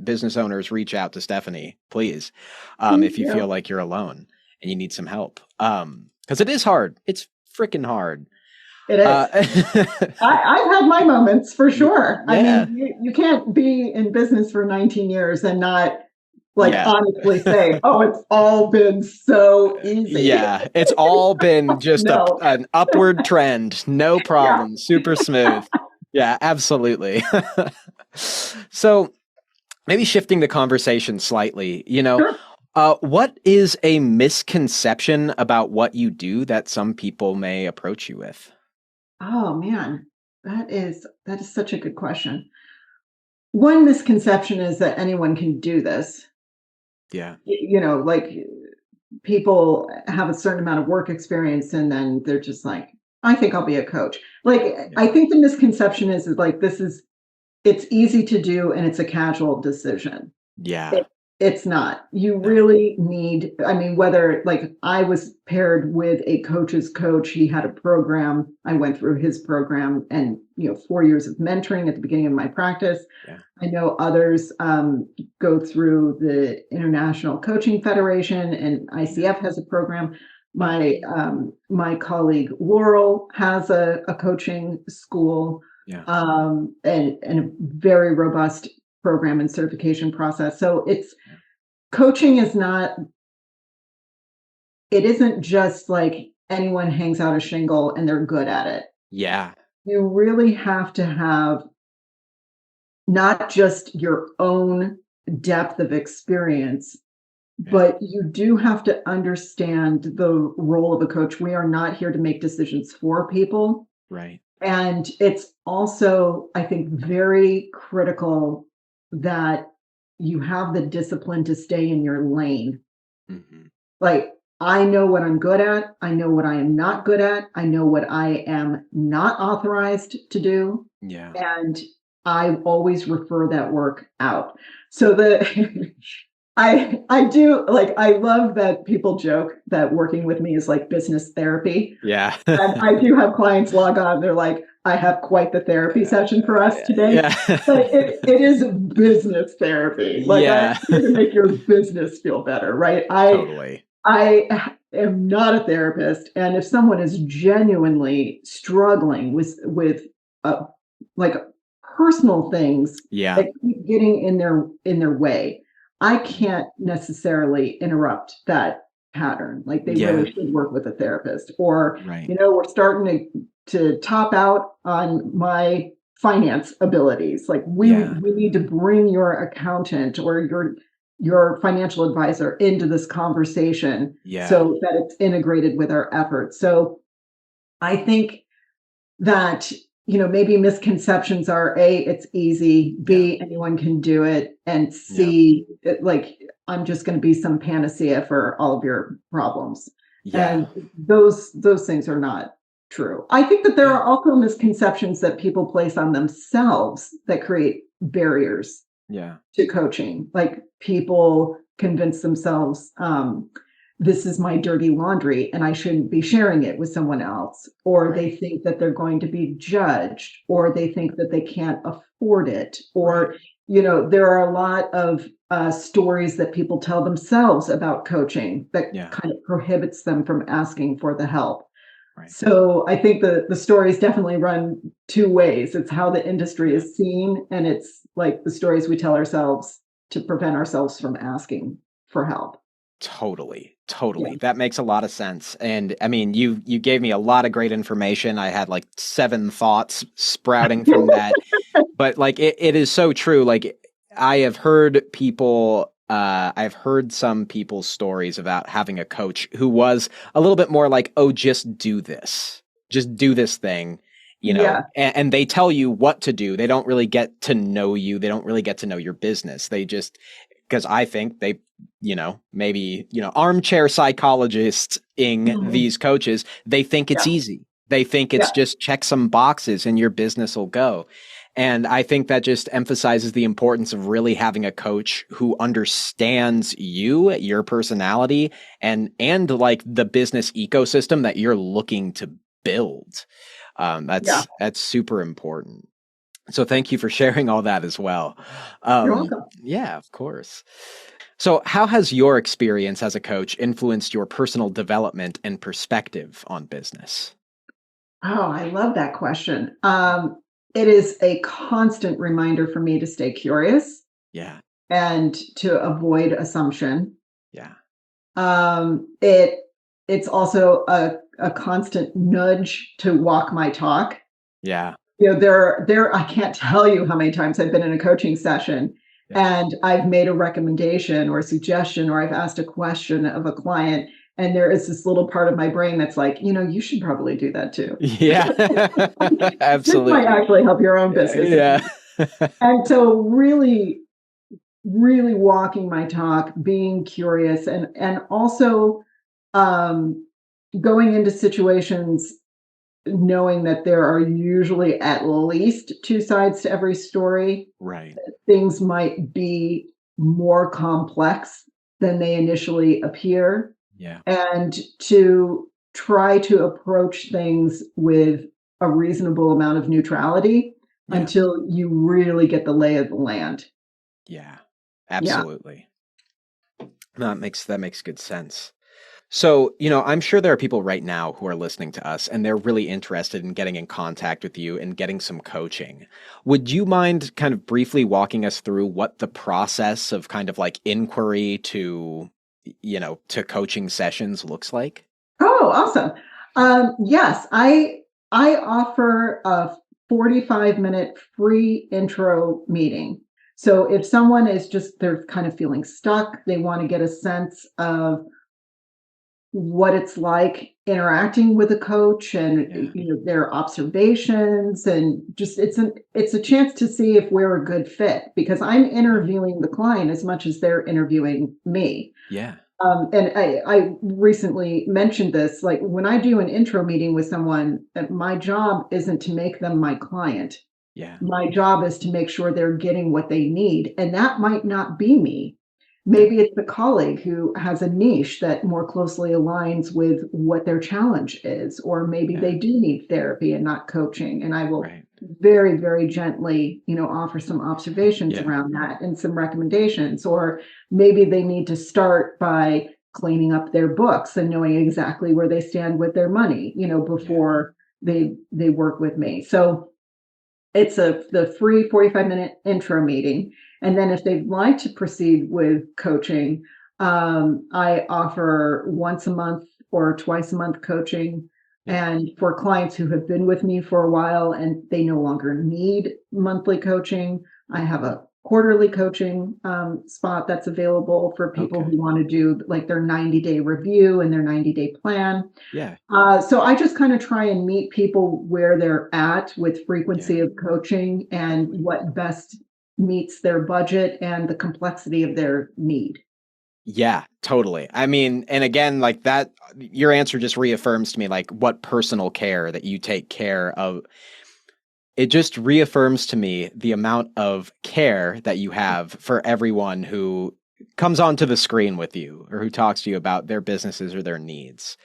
[SPEAKER 1] Business owners, reach out to Stephanie, please, if you feel like you're alone and you need some help. Because it is hard. It's freaking hard.
[SPEAKER 2] It is. I've had my moments for sure.
[SPEAKER 1] Yeah.
[SPEAKER 2] I mean, you can't be in business for 19 years and not honestly say, "Oh, it's all been so easy."
[SPEAKER 1] Yeah, it's all been just
[SPEAKER 2] No.
[SPEAKER 1] an upward trend. No problem. Super smooth. Yeah, absolutely. So maybe shifting the conversation slightly,
[SPEAKER 2] Sure.
[SPEAKER 1] what is a misconception about what you do that some people may approach you with?
[SPEAKER 2] Oh man, that is such a good question. One misconception is that anyone can do this.
[SPEAKER 1] Yeah.
[SPEAKER 2] People have a certain amount of work experience and then they're just like, I think I'll be a coach. I think the misconception is like it's easy to do and it's a casual decision.
[SPEAKER 1] Yeah.
[SPEAKER 2] It's not. You really need, whether I was paired with a coach's coach, he had a program. I went through his program and, 4 years of mentoring at the beginning of my practice.
[SPEAKER 1] Yeah.
[SPEAKER 2] I know others go through the International Coaching Federation and ICF has a program. My colleague Laurel has a coaching school.
[SPEAKER 1] Yeah.
[SPEAKER 2] And a very robust program and certification process. So coaching it isn't just like anyone hangs out a shingle and they're good at it.
[SPEAKER 1] Yeah.
[SPEAKER 2] You really have to have not just your own depth of experience, but you do have to understand the role of a coach. We are not here to make decisions for people.
[SPEAKER 1] Right. And
[SPEAKER 2] it's also, I think, very critical that you have the discipline to stay in your lane.
[SPEAKER 1] Mm-hmm.
[SPEAKER 2] I know what I'm good at. I know what I am not good at. I know what I am not authorized to do.
[SPEAKER 1] Yeah.
[SPEAKER 2] And I always refer that work out. So I do like, I love that people joke that working with me is like business therapy.
[SPEAKER 1] Yeah.
[SPEAKER 2] And I do have clients log on, they're like, I have quite the therapy session for us today.
[SPEAKER 1] Yeah.
[SPEAKER 2] But it is business therapy. Like, I'm
[SPEAKER 1] Yeah.
[SPEAKER 2] here to make your business feel better, right?
[SPEAKER 1] Totally.
[SPEAKER 2] I am not a therapist, and if someone is genuinely struggling uh, like personal things
[SPEAKER 1] Yeah.
[SPEAKER 2] that keep getting in their way, I can't necessarily interrupt that pattern. Like, they
[SPEAKER 1] Yeah.
[SPEAKER 2] really should work with a therapist, or
[SPEAKER 1] Right.
[SPEAKER 2] we're starting to top out on my finance abilities. Like,
[SPEAKER 1] Yeah.
[SPEAKER 2] we need to bring your accountant or your financial advisor into this conversation
[SPEAKER 1] Yeah.
[SPEAKER 2] so that it's integrated with our efforts. So I think that, maybe misconceptions are A, it's easy,
[SPEAKER 1] Yeah.
[SPEAKER 2] B, anyone can do it, and
[SPEAKER 1] Yeah.
[SPEAKER 2] C, like, I'm just going to be some panacea for all of your problems.
[SPEAKER 1] Yeah.
[SPEAKER 2] And those things are not true. I think that there
[SPEAKER 1] Yeah.
[SPEAKER 2] are also misconceptions that people place on themselves that create barriers
[SPEAKER 1] Yeah.
[SPEAKER 2] to coaching. Like, people convince themselves, this is my dirty laundry and I shouldn't be sharing it with someone else. Or they
[SPEAKER 1] Right.
[SPEAKER 2] think that they're going to be judged, or they think that they can't afford it.
[SPEAKER 1] Right.
[SPEAKER 2] Or, there are a lot of stories that people tell themselves about coaching that
[SPEAKER 1] Yeah.
[SPEAKER 2] kind of prohibits them from asking for the help.
[SPEAKER 1] Right.
[SPEAKER 2] So I think the stories definitely run two ways. It's how the industry
[SPEAKER 1] Yeah.
[SPEAKER 2] is seen, and it's like the stories we tell ourselves to prevent ourselves from asking for help.
[SPEAKER 1] Totally.
[SPEAKER 2] Yeah.
[SPEAKER 1] Totally. That makes a lot of sense. And I mean, you gave me a lot of great information. I had like 7 thoughts sprouting from that. But like it is so true. Like I've heard some people's stories about having a coach who was a little bit more like, "Oh, just do this. Just do this thing."
[SPEAKER 2] Yeah.
[SPEAKER 1] And they tell you what to do. They don't really get to know you. They don't really get to know your business. They just, because I think they, maybe, armchair psychologists ing
[SPEAKER 2] Mhm.
[SPEAKER 1] these coaches, they think it's
[SPEAKER 2] Yeah.
[SPEAKER 1] easy. They think
[SPEAKER 2] Yeah.
[SPEAKER 1] it's just check some boxes and your business will go. And I think that just emphasizes the importance of really having a coach who understands you, your personality, and like the business ecosystem that you're looking to build.
[SPEAKER 2] Yeah.
[SPEAKER 1] That's super important. So thank you for sharing all that as well.
[SPEAKER 2] You're welcome.
[SPEAKER 1] Yeah, of course. So how has your experience as a coach influenced your personal development and perspective on business?
[SPEAKER 2] Oh, I love that question. It is a constant reminder for me to stay curious
[SPEAKER 1] Yeah,
[SPEAKER 2] and to avoid assumption.
[SPEAKER 1] yeah,
[SPEAKER 2] It it's also a constant nudge to walk my talk.
[SPEAKER 1] yeah,
[SPEAKER 2] There I can't tell you how many times I've been in a coaching session
[SPEAKER 1] yeah,
[SPEAKER 2] and I've made a recommendation or a suggestion, or I've asked a question of a client, and there is this little part of my brain that's like, you should probably do that too.
[SPEAKER 1] yeah.
[SPEAKER 2] This might
[SPEAKER 1] Absolutely.
[SPEAKER 2] actually help your own business.
[SPEAKER 1] Yeah.
[SPEAKER 2] And so really, really walking my talk, being curious, and also um, going into situations knowing that there are usually at least two sides to every story.
[SPEAKER 1] Right.
[SPEAKER 2] Things might be more complex than they initially appear,
[SPEAKER 1] Yeah.
[SPEAKER 2] and to try to approach things with a reasonable amount of neutrality
[SPEAKER 1] Yeah.
[SPEAKER 2] until you really get the lay of the land.
[SPEAKER 1] Yeah.
[SPEAKER 2] Yeah.
[SPEAKER 1] Absolutely. That makes good sense. So, I'm sure there are people right now who are listening to us and they're really interested in getting in contact with you and getting some coaching. Would you mind kind of briefly walking us through what the process of kind of like inquiry to coaching sessions looks like?
[SPEAKER 2] Oh, awesome. Yes, I offer a 45-minute free intro meeting. So if someone is just they're kind of feeling stuck, they want to get a sense of what it's like interacting with a coach, and
[SPEAKER 1] Yeah.
[SPEAKER 2] their observations, and just it's a chance to see if we're a good fit, because I'm
[SPEAKER 1] Yeah.
[SPEAKER 2] interviewing the client as much as they're interviewing me.
[SPEAKER 1] Yeah.
[SPEAKER 2] And I recently mentioned this, like, when I do an intro meeting with someone, my job isn't to make them my client.
[SPEAKER 1] Yeah.
[SPEAKER 2] My job is to make sure they're getting what they need, and that might not be me.
[SPEAKER 1] Yeah.
[SPEAKER 2] Maybe it's the colleague who has a niche that more closely aligns with what their challenge is, or maybe
[SPEAKER 1] Yeah.
[SPEAKER 2] they do need therapy and not coaching. And I will
[SPEAKER 1] Right.
[SPEAKER 2] very, very gently, offer some observations
[SPEAKER 1] Yeah.
[SPEAKER 2] around that and some recommendations. Or maybe they need to start by cleaning up their books and knowing exactly where they stand with their money,
[SPEAKER 1] Yeah.
[SPEAKER 2] before they work with me. So it's the free 45-minute intro meeting, and then if they'd like to proceed with coaching, I offer once a month or twice a month coaching,
[SPEAKER 1] Yeah.
[SPEAKER 2] and for clients who have been with me for a while and they no longer need monthly coaching, I have a quarterly coaching, spot that's available for people
[SPEAKER 1] Okay.
[SPEAKER 2] who wanna do, like, their 90-day review and their 90-day plan.
[SPEAKER 1] Yeah.
[SPEAKER 2] So I just kind of try and meet people where they're at with
[SPEAKER 1] Yeah.
[SPEAKER 2] frequency of coaching and
[SPEAKER 1] Totally.
[SPEAKER 2] what best meets their budget and the complexity of their need.
[SPEAKER 1] Yeah, totally. I mean, and again, like that, your answer just reaffirms to me like what personal care that you take care of. It just reaffirms to me the amount of care that you have for everyone who comes onto the screen with you or who talks to you about their businesses or their needs.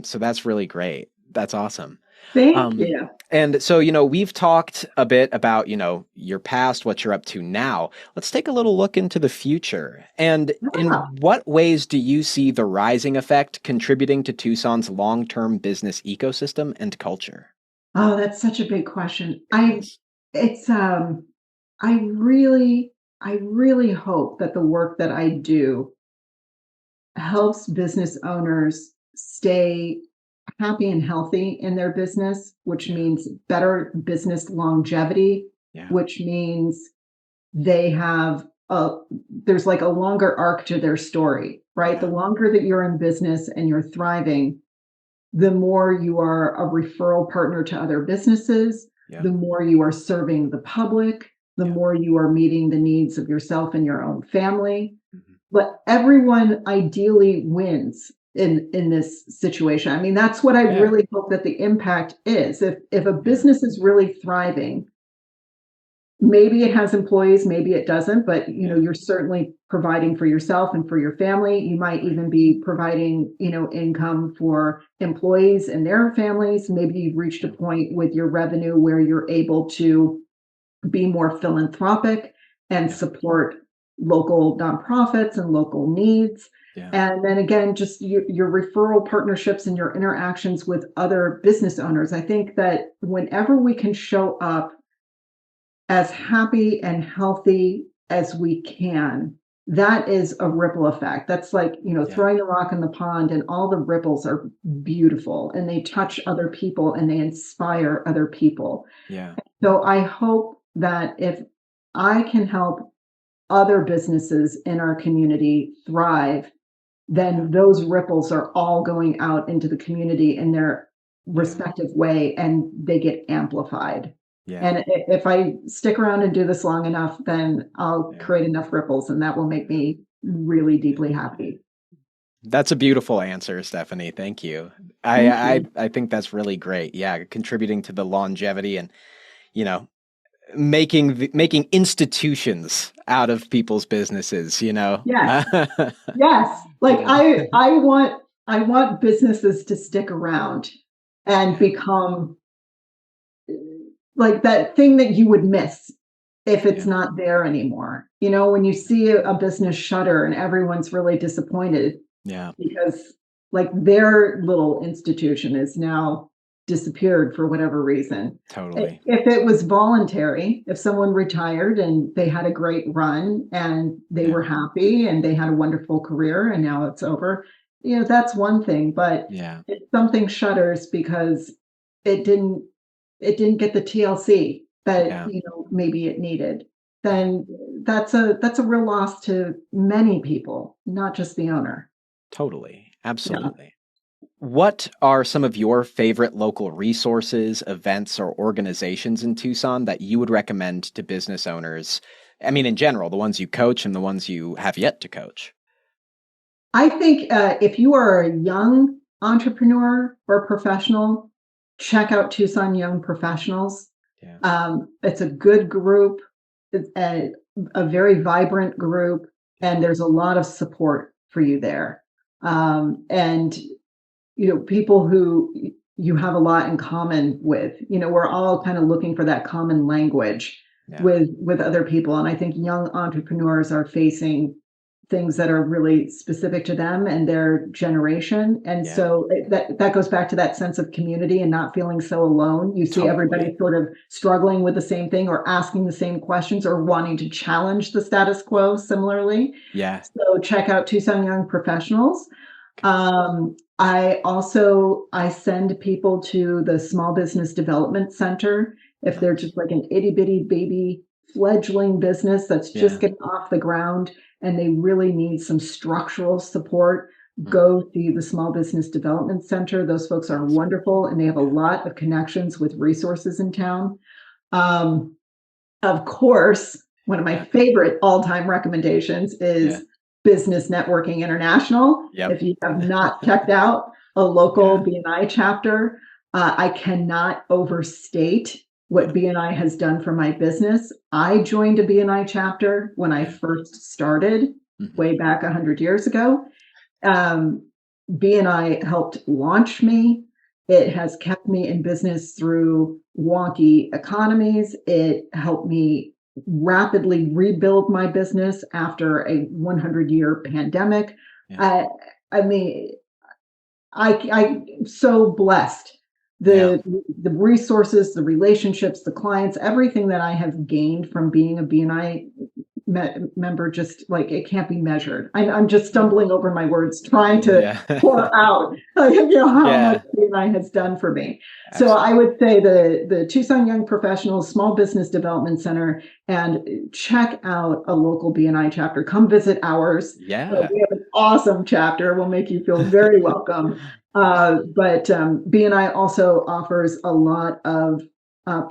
[SPEAKER 1] So that's really great. That's awesome.
[SPEAKER 2] Thank
[SPEAKER 1] Um,
[SPEAKER 2] you.
[SPEAKER 1] and so, we've talked a bit about, your past, what you're up to now. Let's take a little look into the future. And in
[SPEAKER 2] Yeah.
[SPEAKER 1] what ways do you see the rising effect contributing to Tucson's long-term business ecosystem and culture?
[SPEAKER 2] Oh, that's such a big question.
[SPEAKER 1] It is.
[SPEAKER 2] It's, I really hope that the work that I do helps business owners stay happy and healthy in their business, which
[SPEAKER 1] Yeah.
[SPEAKER 2] means better business longevity,
[SPEAKER 1] Yeah.
[SPEAKER 2] which means they have there's like a longer arc to their story, right? The
[SPEAKER 1] Yeah.
[SPEAKER 2] longer that you're in business and you're thriving, the more you are a referral partner to other businesses,
[SPEAKER 1] Yeah.
[SPEAKER 2] the more you are serving the public, the
[SPEAKER 1] Yeah.
[SPEAKER 2] more you are meeting the needs of yourself and your own family.
[SPEAKER 1] Mhm.
[SPEAKER 2] But everyone ideally wins in this situation. I mean, that's what I
[SPEAKER 1] Yeah.
[SPEAKER 2] really hope that the impact is. If a
[SPEAKER 1] Yeah.
[SPEAKER 2] business is really thriving, maybe it has employees, maybe it doesn't, but
[SPEAKER 1] Yeah.
[SPEAKER 2] you're certainly providing for yourself and for your family. You might
[SPEAKER 1] Right.
[SPEAKER 2] even be providing, income for employees and their families. Maybe you've reached a
[SPEAKER 1] Yeah.
[SPEAKER 2] point with your revenue where you're able to be more philanthropic and
[SPEAKER 1] Yeah.
[SPEAKER 2] support local nonprofits and local needs.
[SPEAKER 1] Yeah.
[SPEAKER 2] And then again, just your referral partnerships and your interactions with other business owners. I think that whenever we can show up as happy and healthy as we can, that is a ripple effect. That's like,
[SPEAKER 1] Yeah.
[SPEAKER 2] throwing a rock in the pond and all the ripples are beautiful and they
[SPEAKER 1] Yeah.
[SPEAKER 2] touch other people and they inspire other people.
[SPEAKER 1] Yeah.
[SPEAKER 2] So I hope that if I can help other businesses in our community thrive,
[SPEAKER 1] Yeah.
[SPEAKER 2] then those ripples are all going out into the community in their
[SPEAKER 1] Yeah.
[SPEAKER 2] respective way and they get amplified.
[SPEAKER 1] Yeah.
[SPEAKER 2] And if I stick around and do this long enough, then I'll
[SPEAKER 1] Yeah.
[SPEAKER 2] create enough ripples and that will make me really deeply happy.
[SPEAKER 1] That's a beautiful answer, Stephanie. Thank you. I,
[SPEAKER 2] Thank
[SPEAKER 1] I
[SPEAKER 2] you.
[SPEAKER 1] I think that's really great. Yeah, contributing to the longevity and you know making institutions out of people's businesses.
[SPEAKER 2] Yes. Yes. Like I want businesses to stick around and
[SPEAKER 1] Yeah,
[SPEAKER 2] become like that thing that you would miss if it's
[SPEAKER 1] yeah,
[SPEAKER 2] not there anymore. When you see a business shutter and everyone's really disappointed
[SPEAKER 1] yeah,
[SPEAKER 2] because like their little institution is now disappeared for whatever reason.
[SPEAKER 1] totally.
[SPEAKER 2] If it was voluntary, if someone retired and they had a great run and they
[SPEAKER 1] Yeah,
[SPEAKER 2] were happy and they had a wonderful career and now it's over, that's one thing. But
[SPEAKER 1] yeah,
[SPEAKER 2] if something shutters because it didn't it didn't get the TLC that
[SPEAKER 1] yeah,
[SPEAKER 2] maybe it needed,
[SPEAKER 1] yeah,
[SPEAKER 2] then that's a real loss to many people, not just the owner.
[SPEAKER 1] totally.
[SPEAKER 2] Yeah.
[SPEAKER 1] Absolutely. What are some of your favorite local resources, events, or organizations in Tucson that you would recommend to business owners? I mean, in general, the ones you coach and the ones you have yet to coach.
[SPEAKER 2] I think if you are a young entrepreneur or professional, check out Tucson Young Professionals.
[SPEAKER 1] Yeah,
[SPEAKER 2] It's a good group, it's a very vibrant group. and there's a lot of support for you there. And people who you have a lot in common with. We're all kind of looking for that common language with other people. And I think young entrepreneurs are facing things that are really specific to them and their generation. And so that goes back to that sense of community and not feeling so alone. You see everybody sort of struggling with the same thing or asking the same questions or wanting to challenge the status quo similarly.
[SPEAKER 1] Yeah.
[SPEAKER 2] So check out Tucson Young Professionals. I send people to the Small Business Development Center if they're just like an itty bitty baby fledgling business that's just getting off the ground and they really need some structural support. Go to the Small Business Development Center. Those folks are wonderful and they have a lot of connections with resources in town. Of course, one of my favorite all-time recommendations is Business Networking International. If you have not checked out a local BNI chapter, I cannot overstate what BNI has done for my business. I joined a BNI chapter when I first started way back 100 years ago. BNI helped launch me. It has kept me in business through wonky economies. It helped me rapidly rebuild my business after a 100-year pandemic. I'm so blessed. The resources, the relationships, the clients, everything that I have gained from being a BNI member, just like it can't be measured. I'm just stumbling over my words, trying to pour out how much BNI has done for me. Absolutely. So I would say the Tucson Young Professionals Small Business Development Center, and check out a local BNI chapter. Come visit ours. We have an awesome chapter. We'll make you feel very welcome. But BNI also offers a lot of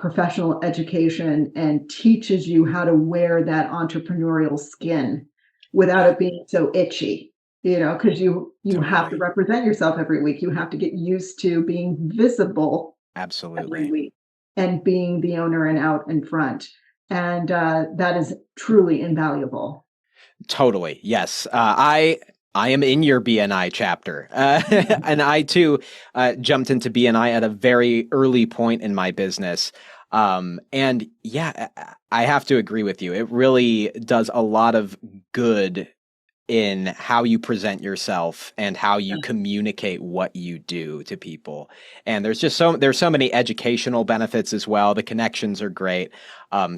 [SPEAKER 2] professional education and teaches you how to wear that entrepreneurial skin without it being so itchy, because you have to represent yourself every week. You have to get used to being visible every week and being the owner and out in front. And that is truly invaluable.
[SPEAKER 1] Totally. Yes. I am in your BNI chapter. And I too jumped into BNI at a very early point in my business. And I have to agree with you. It really does a lot of good in how you present yourself and how you communicate what you do to people. And there's so many educational benefits as well. The connections are great.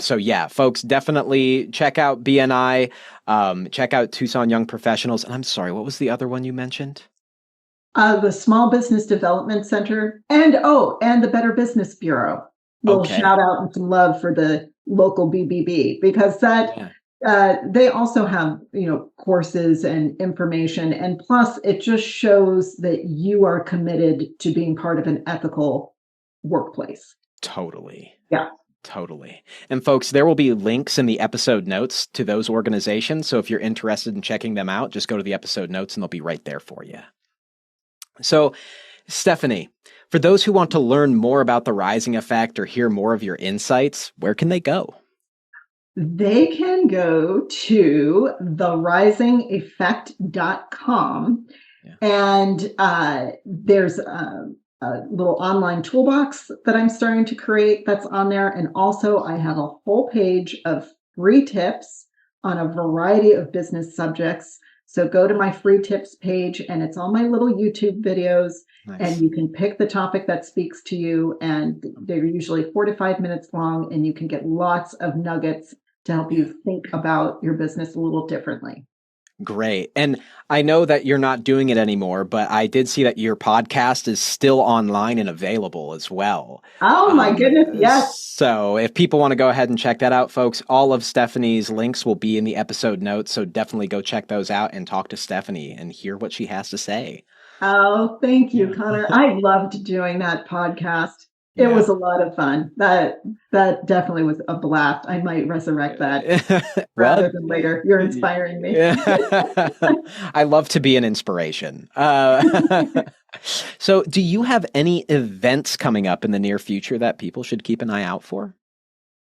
[SPEAKER 1] So folks, definitely check out BNI, check out Tucson Young Professionals. And I'm sorry, what was the other one you mentioned?
[SPEAKER 2] The Small Business Development Center and the Better Business Bureau. We'll shout out and some love for the local BBB, because they also have, courses and information. And plus, it just shows that you are committed to being part of an ethical workplace.
[SPEAKER 1] Totally.
[SPEAKER 2] Yeah.
[SPEAKER 1] Totally. And folks, there will be links in the episode notes to those organizations. So if you're interested in checking them out, just go to the episode notes and they'll be right there for you. So, Stephanie, for those who want to learn more about the Rising Effect or hear more of your insights, where can they go?
[SPEAKER 2] They can go to therisingeffect.com. And there's a little online toolbox that I'm starting to create that's on there. And also I have a whole page of free tips on a variety of business subjects. So go to my free tips page and it's all my little YouTube videos. Nice. And you can pick the topic that speaks to you. And they're usually 4 to 5 minutes long, and you can get lots of nuggets to help you think about your business a little differently.
[SPEAKER 1] Great. And I know that you're not doing it anymore, but I did see that your podcast is still online and available as well.
[SPEAKER 2] Oh my goodness, yes.
[SPEAKER 1] So if people want to go ahead and check that out, folks, all of Stephanie's links will be in the episode notes. So definitely go check those out and talk to Stephanie and hear what she has to say.
[SPEAKER 2] Oh, thank you, Connor. I loved doing that podcast. It was a lot of fun. That definitely was a blast. I might resurrect that rather than later. You're inspiring me.
[SPEAKER 1] I love to be an inspiration. So do you have any events coming up in the near future that people should keep an eye out for?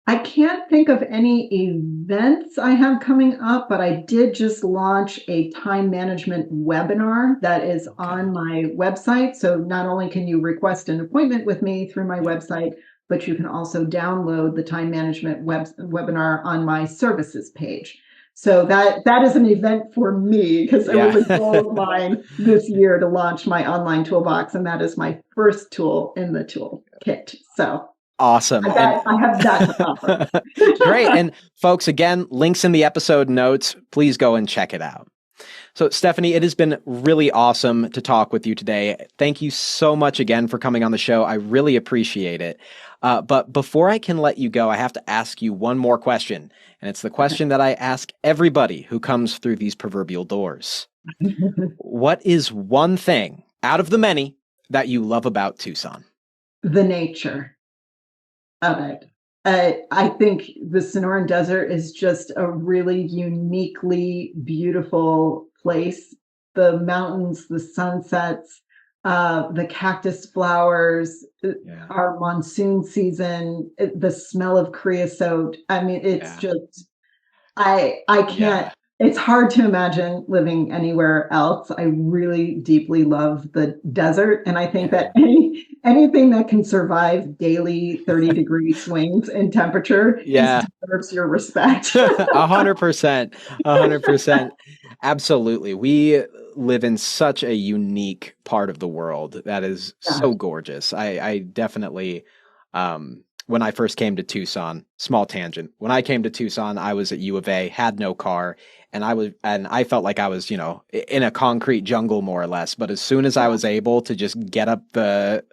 [SPEAKER 2] I can't think of any events I have coming up, but I did just launch a time management webinar that is
[SPEAKER 1] Okay.
[SPEAKER 2] on my website. So not only can you request an appointment with me through my
[SPEAKER 1] Yeah.
[SPEAKER 2] website, but you can also download the time management webinar on my services page. So that is an event for me because it was
[SPEAKER 1] Yeah.
[SPEAKER 2] a goal of mine this year to launch my online toolbox, and that is my first tool in the toolkit. So
[SPEAKER 1] Awesome. And
[SPEAKER 2] I have that to offer.
[SPEAKER 1] great. And folks, again, links in the episode notes. Please go and check it out. So, Stephanie, it has been really awesome to talk with you today. Thank you so much again for coming on the show. I really appreciate it. But before I can let you go, I have to ask you one more question. And it's the question that I ask everybody who comes through these proverbial doors. What is one thing out of the many that you love about Tucson?
[SPEAKER 2] The nature of it. I think the Sonoran Desert is just a really uniquely beautiful place. The mountains, the sunsets, the cactus flowers,
[SPEAKER 1] Yeah.
[SPEAKER 2] our monsoon season, the smell of creosote. I mean, it's
[SPEAKER 1] Yeah.
[SPEAKER 2] just I can't
[SPEAKER 1] Yeah.
[SPEAKER 2] it's hard to imagine living anywhere else. I really deeply love the desert, and I think
[SPEAKER 1] Yeah.
[SPEAKER 2] that anything that can survive daily 30-degree swings in temperature just
[SPEAKER 1] Yeah.
[SPEAKER 2] deserves your respect.
[SPEAKER 1] 100%. 100%. Absolutely. We live in such a unique part of the world that is
[SPEAKER 2] Yeah,
[SPEAKER 1] so gorgeous. I definitely, when I first came to Tucson, small tangent. When I came to Tucson, I was at U of A, had no car, and I felt like I was, in a concrete jungle more or less. But as soon as I
[SPEAKER 2] yeah.
[SPEAKER 1] was able to just get up the,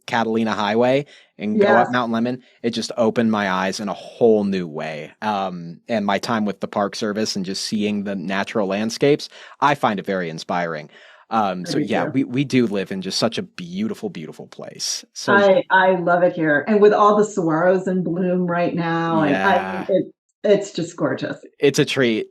[SPEAKER 1] Catalina Highway and go up
[SPEAKER 2] Yes,
[SPEAKER 1] Mount Lemon, it just opened my eyes in a whole new way. And my time with the Park Service and just seeing the natural landscapes, I find it very inspiring.
[SPEAKER 2] I
[SPEAKER 1] So
[SPEAKER 2] do
[SPEAKER 1] yeah,
[SPEAKER 2] too.
[SPEAKER 1] we do live in just such a beautiful, beautiful place. So
[SPEAKER 2] I love it here, and with all the saguaros in bloom right now, and I mean,
[SPEAKER 1] yeah,
[SPEAKER 2] it's just gorgeous.
[SPEAKER 1] it's a treat.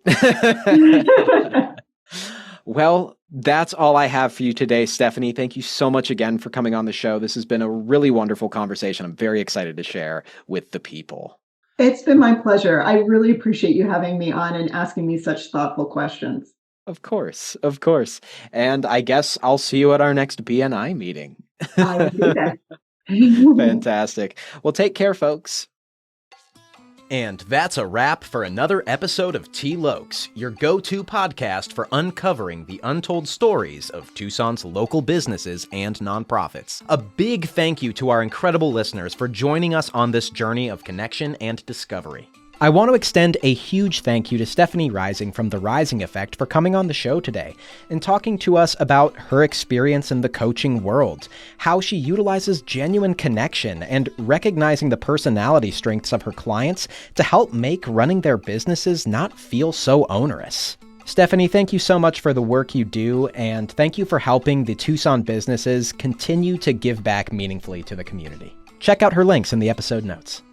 [SPEAKER 1] Well, that's all I have for you today, Stephanie. Thank you so much again for coming on the show. This has been a really wonderful conversation. I'm very excited to share with the people.
[SPEAKER 2] It's been my pleasure. I really appreciate you having me on and asking me such thoughtful questions.
[SPEAKER 1] Of course, of course. And I guess I'll see you at our next BNI meeting.
[SPEAKER 2] I will do that.
[SPEAKER 1] Fantastic. Well, take care, folks.
[SPEAKER 3] And that's a wrap for another episode of T. Lokes, your go-to podcast for uncovering the untold stories of Tucson's local businesses and nonprofits. A big thank you to our incredible listeners for joining us on this journey of connection and discovery.
[SPEAKER 1] I want to extend a huge thank you to Stephanie Rising from The Rising Effect for coming on the show today and talking to us about her experience in the coaching world, how she utilizes genuine connection and recognizing the personality strengths of her clients to help make running their businesses not feel so onerous. Stephanie, thank you so much for the work you do, and thank you for helping the Tucson businesses continue to give back meaningfully to the community. Check out her links in the episode notes.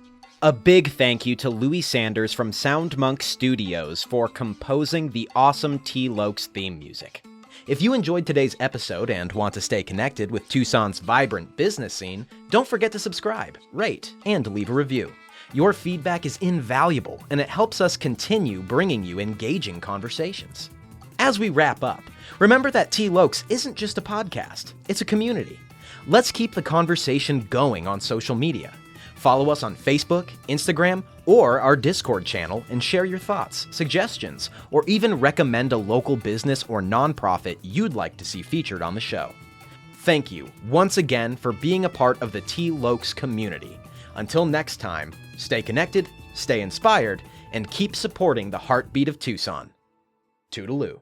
[SPEAKER 3] A big thank you to Louis Sanders from SoundMonk Studios for composing the awesome T. Lokes theme music. If you enjoyed today's episode and want to stay connected with Tucson's vibrant business scene, don't forget to subscribe, rate, and leave a review. Your feedback is invaluable, and it helps us continue bringing you engaging conversations. As we wrap up, remember that T. Lokes isn't just a podcast, it's a community. Let's keep the conversation going on social media. Follow us on Facebook, Instagram, or our Discord channel and share your thoughts, suggestions, or even recommend a local business or nonprofit you'd like to see featured on the show. Thank you once again for being a part of the T. Lokes community. Until next time, stay connected, stay inspired, and keep supporting the heartbeat of Tucson. Toodaloo.